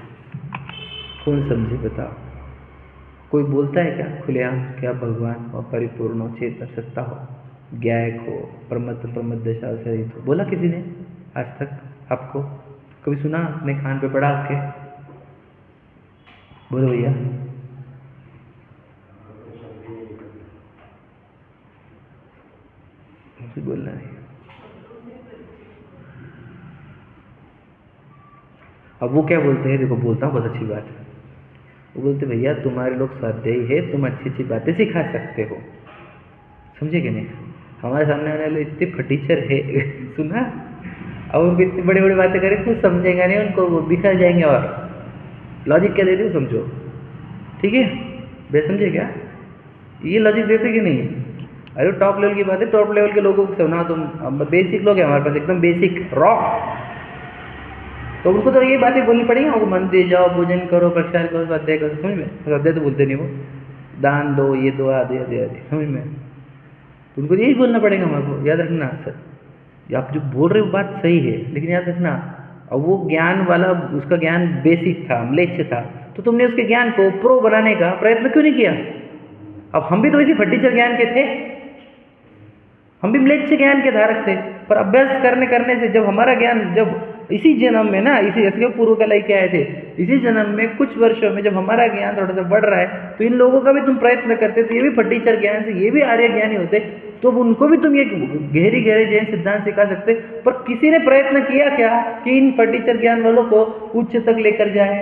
कौन समझे बताओ। कोई बोलता है क्या खुलेआम क्या भगवान और परिपूर्ण हो, चेतन सत्ता हो, ज्ञायक हो, प्रमद दशा से रहित हो, बोला किसी ने आज तक आपको? कभी सुना अपने कान पे पड़ा आपके? बोलो भैया। मुझे बोलना है। अब वो क्या बोलते हैं, देखो बोलता हूँ, बहुत अच्छी बात है। वो बोलते भैया तुम्हारे लोग स्वाध्यायी है, तुम अच्छी अच्छी बातें सिखा सकते हो, समझे कि नहीं। हमारे सामने आने वाले इतने फटीचर है सुना, अब उनको इतनी बड़ी बड़ी बातें करें कुछ समझेगा नहीं, उनको वो बिखर जाएंगे। और लॉजिक क्या देते हो समझो, ठीक है, बे समझे क्या, ये लॉजिक देते कि नहीं। अरे टॉप लेवल की बात है, टॉप लेवल के लोगों को सुना तुम, बेसिक लोग हैं हमारे पास, एकदम बेसिक रॉ, तो उनको तो ये बातें बोलनी पड़ेगी, उनको मंदिर जाओ, पूजन करो, प्रसाद करो, स्वाध्याय करो, समझ में? स्वाध्याय तो बोलते नहीं वो, दान दो, ये दो, आदि आदि आदि, समझ में? तो उनको यही बोलना पड़ेगा हमारे को, याद रखना सर। आप जो बोल रहे हो बात सही है, लेकिन याद रखना, और वो ज्ञान वाला, उसका ज्ञान बेसिक था, म्लेच्छ था, तो तुमने उसके ज्ञान को प्रो बनाने का प्रयत्न क्यों नहीं किया? अब हम भी तो इसी फटीचर ज्ञान के थे, हम भी म्लेच्छ ज्ञान के धारक थे, पर अभ्यास करने करने से जब हमारा ज्ञान, जब इसी जन्म में ना, इसी असली पूर्व कला के आए थे, इसी जन्म में कुछ वर्षों में जब हमारा ज्ञान थोड़ा सा बढ़ रहा है, तो इन लोगों का भी तुम प्रयत्न करते, तो ये भी फटीचर ज्ञान से, ये भी आर्य ज्ञानी होते, तो उनको भी तुम ये गहरी गहरे जैन सिद्धांत सिखा सकते। पर किसी ने प्रयत्न किया क्या कि इन फटीचर ज्ञान वालों को उच्च तक लेकर जाए?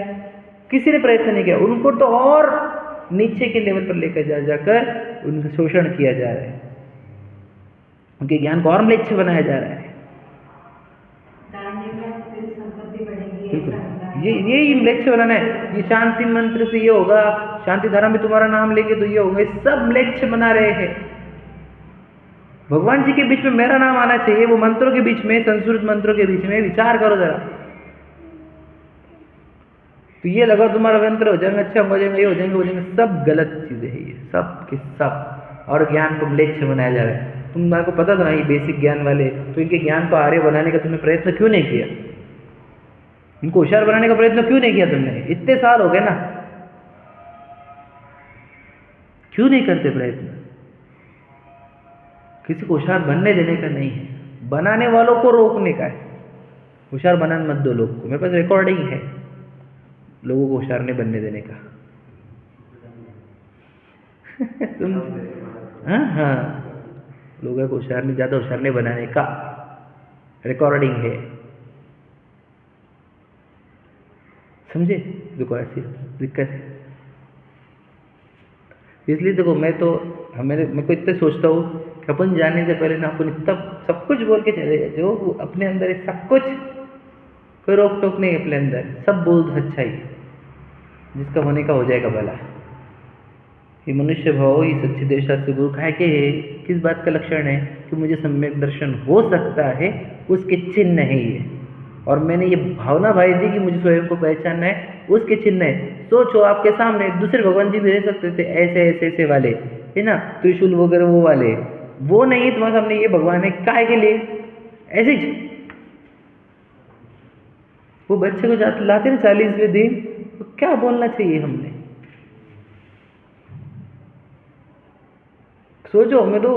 किसी ने प्रयत्न नहीं किया, उनको तो और नीचे के लेवल पर लेकर जाकर उनका शोषण किया जा रहा है, उनके ज्ञान को और म्लेच्छ बनाया जा रहा है। ये म्लेच्छ बनाना है, ये शांति मंत्र से ये होगा, शांति धारा में तुम्हारा नाम लेंगे तो ये होगा, ये सब म्लेच्छ बना रहे हैं। भगवान जी के बीच में मेरा नाम आना चाहिए, वो मंत्रों के बीच में, संस्कृत मंत्रों के बीच में, विचार करो जरा। तो ये लगा तुम्हारा मंत्र हो जाएंगे, अच्छा हो जाएंगे, ये हो जाएंगे, हो जाएंगे, सब गलत चीजें है ये, सब के सब, और ज्ञान को म्लेच्छ बनाया जा रहा है। तुम को पता था ना ये बेसिक ज्ञान वाले, तो इनके ज्ञान को आर्य बनाने का तुमने प्रयत्न क्यों नहीं किया? इनको होशियार बनाने का प्रयत्न क्यों नहीं किया तुमने? इतने साल हो गए ना, क्यों नहीं करते प्रयत्न? किसी को होशियार बनने देने का नहीं है, बनाने वालों को रोकने का है। होशियार बनाने मत दो लोग को, मेरे पास रिकॉर्डिंग है लोगों को होशियार नहीं बनने देने का। तुम हाँ, लोगों को होशियार नहीं, ज्यादा होशियार नहीं बनाने का रिकॉर्डिंग है, समझे? देखो ऐसी दिक्कत है। इसलिए देखो, मैं को इतना सोचता हूँ कि अपन जाने से पहले ना अपन तब सब कुछ बोल के चले जाए, जो अपने अंदर है सब कुछ, कोई रोक टोक नहीं है अपने अंदर, सब बोल सच्चाई, जिसका होने का हो जाएगा भला। ये मनुष्य भाव, ये सच्चे देवशास्त्र गुरु कहा कि किस बात का लक्षण है कि मुझे सम्यक दर्शन हो सकता है, उसके चिन्ह है ये। और मैंने ये भावना भाई दी कि मुझे स्वयं को पहचानना है, उसके चिन्ह है। सोचो आपके सामने दूसरे भगवान जी भी रह सकते थे, ऐसे ऐसे ऐसे वाले, है ना, त्रिशूल वगैरह वो वाले, वो नहीं, तुम्हारे सामने ये भगवान है, काहे के लिए? ऐसे ही वो बच्चे को लाते ना 40वें दिन, तो क्या बोलना चाहिए हमने? सोचो, मैं तो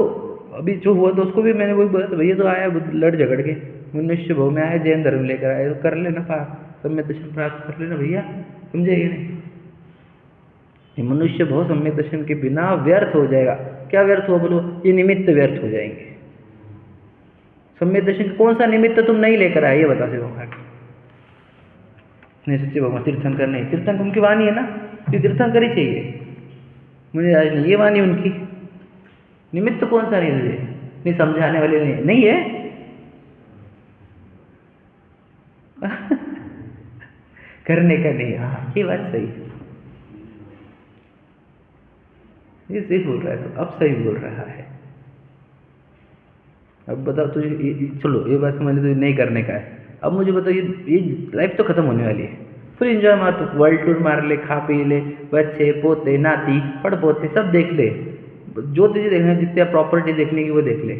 अभी जो हुआ तो उसको भी मैंने वही बोला था, भैया तो आया लड़ झगड़ के, मनुष्य भाव में आया, जैन धर्म लेकर आया, तो कर लेना पाप, सम्यक दर्शन प्राप्त कर लेना भैया, समझेगा नहीं? ये मनुष्य भाव सम्यक दर्शन के बिना व्यर्थ हो जाएगा। क्या व्यर्थ हो बोलो? ये निमित्त व्यर्थ हो जाएंगे। सम्यक दर्शन का कौन सा निमित्त तुम नहीं लेकर आए, ये बता सको? नहीं, सच्चे भगवान तीर्थंकर नहीं, तीर्थंकर उनकी वाणी है ना, ये तीर्थंकर ही चाहिए मुझे, आज नहीं ये वाणी उनकी, निमित्त कौन सा नहीं समझाने वाले नहीं है। करने का नहीं, हाँ ये बात सही है, ये सही बोल रहा है, तो अब सही बोल रहा है। अब बताओ तुझे, चलो ये बात समझ लो, नहीं करने का है। अब मुझे बताओ, ये लाइफ तो खत्म होने वाली है, फिर एंजॉय मार, तो वर्ल्ड टूर मार ले, खा पी ले, बच्चे पोते नाती पड़ पोते सब देख ले, जो तुझे देखना, जितने प्रॉपर्टी देखने की वो देख ले,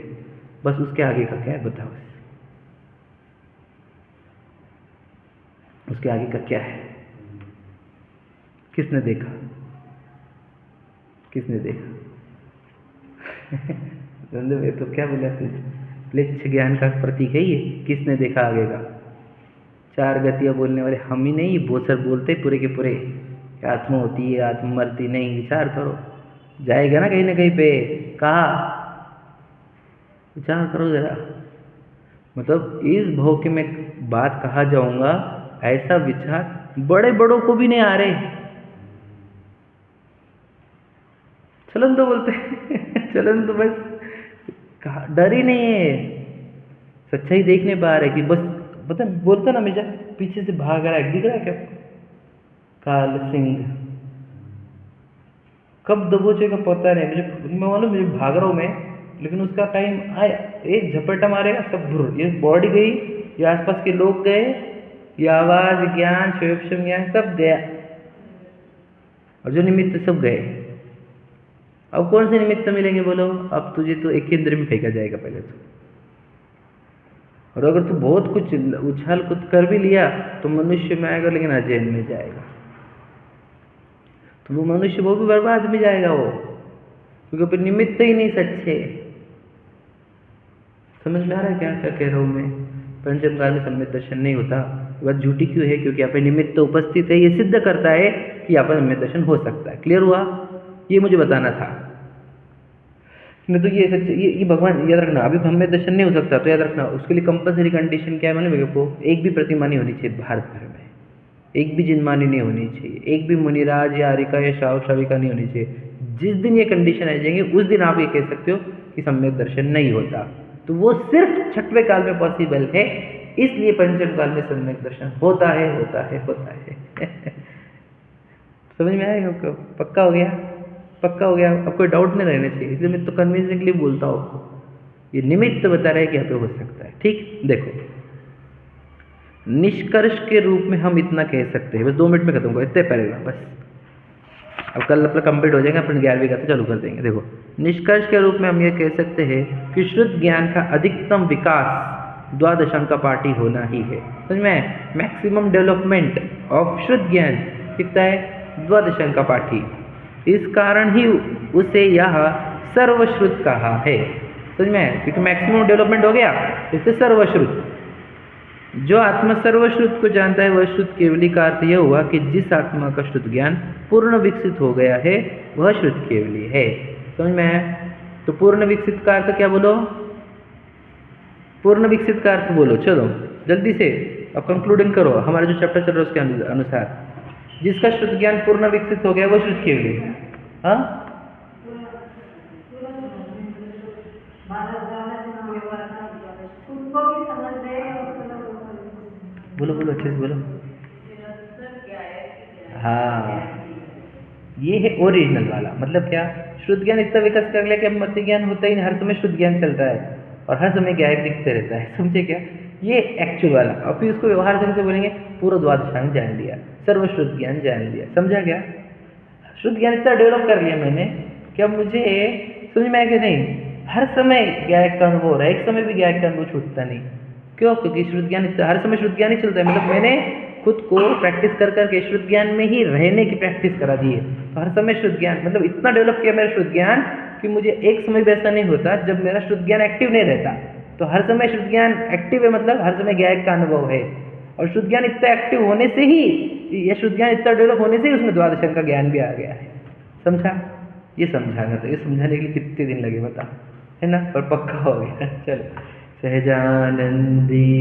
बस उसके आगे का क्या है बताओ? उसके आगे का क्या है? किसने देखा? किसने देखा? तो क्या बोला तुझे? म्लेच्छ ज्ञान का प्रतीक है ये, किसने देखा आगे का? चार गतियां बोलने वाले हम ही नहीं, बोसर बोलते पूरे के पूरे, आत्मा होती है, आत्मा मरती नहीं। विचार करो, जाएगा ना कहीं पे, कहा? विचार करो जरा। मतलब इस भाव के मैं बात कहा जाऊंगा, ऐसा विचार बड़े बड़ों को भी नहीं आ रहे। चलन तो बोलते चलन तो बस डर ही नहीं है, सच्चाई देखने पा रहे कि बस पता बोलता ना, हमेशा पीछे से भाग रहा है, दिख रहा है क्या? काल सिंह कब दबोचेगा पता नहीं मुझे, मैं मालूम मुझे भाग रहा हूँ मैं, लेकिन उसका टाइम आया, एक झपटा मारेगा सब भुर, ये बॉडी गई, ये आसपास के लोग गए, ये आवाज, ज्ञान, शोभम ज्ञान सब गया, और जो निमित्त सब गए। अब कौन से निमित्त मिलेंगे बोलो? अब तुझे तो एक केंद्र में फेंका जाएगा पहले तो, और अगर तू बहुत कुछ उछाल कूद कर भी लिया तो मनुष्य में आएगा, लेकिन अजैन में जाएगा, तो वो मनुष्य वो भी बर्बाद में जाएगा वो, क्योंकि फिर निमित्त ही नहीं सच्चे। समझ में आ रहा है क्या क्या कह रहा हूँ मैं? पंचम काल में सम्यक दर्शन नहीं होता। बात झूठी क्यों है? क्योंकि यहाँ पे निमित्त उपस्थित है, ये सिद्ध करता है कि यहाँ पर सम्यक दर्शन हो सकता है। क्लियर हुआ? ये मुझे बताना था, नहीं तो ये सच ये भगवान याद रखना। अभी सम्यक दर्शन नहीं हो सकता तो याद रखना, उसके लिए कंपल्सरी कंडीशन क्या है मालूम है आपको? एक भी प्रतिमा नहीं होनी चाहिए भारत भर में, एक भी जिनमानी नहीं होनी चाहिए, एक भी मुनिराज या आरिका या श्रावक श्राविका नहीं होनी चाहिए। जिस दिन ये कंडीशन आ जाएंगे उस दिन आप ये कह सकते हो कि सम्यक दर्शन नहीं होता। तो वो सिर्फ छठवें काल में पॉसिबल है, इसलिए पंचम काल में सम्यक दर्शन होता है, होता है, होता है। समझ में आएगा आपको? पक्का हो गया? पक्का हो गया? अब कोई डाउट नहीं रहना चाहिए, इसलिए मैं तो कन्विंसिंगली बोलता हूँ आपको। ये निमित्त बता रहा है कि यहाँ पे हो सकता है। ठीक, देखो निष्कर्ष के रूप में हम इतना कह सकते हैं, बस 2 मिनट में खत्म करो, इतने पैराग्राफ बस। अब कल अपना कंप्लीट हो जाएगा, अपन 11वीं का तो चालू कर देंगे। देखो निष्कर्ष के रूप में हम ये कह सकते हैं कि शुद्ध ज्ञान का अधिकतम विकास द्वादशांक का पाठी होना ही है। समझ में? मैक्सिमम डेवलपमेंट ऑफ शुद्ध ज्ञान कितना है? द्वादशांक का पाठी। इस कारण ही उसे यह सर्वश्रुत कहा है। समझ में? क्योंकि मैक्सिमम डेवलपमेंट हो गया, इससे सर्वश्रुत। जो आत्मा सर्वश्रुत को जानता है वह शुद्ध केवली का अर्थ यह हुआ कि जिस आत्मा का शुद्ध ज्ञान पूर्ण विकसित हो गया है वह शुद्ध केवली है। समझ में आया? तो पूर्ण विकसित का अर्थ क्या बोलो? पूर्ण विकसित का अर्थ बोलो, चलो जल्दी से अब कंक्लूडिंग करो। हमारा जो चैप्टर चल रहा है उसके अनुसार जिसका शुद्ध ज्ञान पूर्ण विकसित हो गया वह शुद्ध केवली है। हाँ, बोलो बोलो अच्छे से बोलो। हाँ, ये है ओरिजिनल वाला। मतलब क्या? शुद्ध ज्ञान इतना विकास कर लिया कि अब मत ज्ञान होता ही नहीं, हर समय शुद्ध ज्ञान चलता है और हर समय गायब दिखते रहता है। समझे क्या? ये एक्चुअल वाला। और फिर उसको व्यवहार से बोलेंगे पूरा द्वादशांग जान लिया, सर्वश्रुद्ध ज्ञान जान लिया। समझा क्या? शुद्ध ज्ञान इतना डेवलप कर लिया मैंने कि अब मुझे समझ में आया कि नहीं, हर समय गायक का अनुभव हो रहा है, एक समय भी गायक का अनुभव छूटता नहीं। क्यों? क्योंकि शुद्ध ज्ञान हर समय शुद्ध ज्ञान ही चलता है। मतलब मैंने खुद को प्रैक्टिस कर करके शुद्ध ज्ञान में ही रहने की प्रैक्टिस करा दी है, तो हर समय शुद्ध ज्ञान, मतलब इतना डेवलप किया मेरा शुद्ध ज्ञान कि मुझे एक समय भी ऐसा नहीं होता जब मेरा शुद्ध ज्ञान एक्टिव नहीं रहता। तो हर समय शुद्ध ज्ञान एक्टिव है, मतलब हर समय गायक का अनुभव है। और शुद्ध ज्ञान इतना एक्टिव होने से ही, यह शुद्ध ज्ञान इतना डेवलप होने से ही उसमें द्वादशांक का ज्ञान भी आ गया है। समझा? ये समझाना, तो ये समझाने के लिए कितने दिन लगे बता, है ना? पर पक्का हो गया। चलो, सहजानंदी।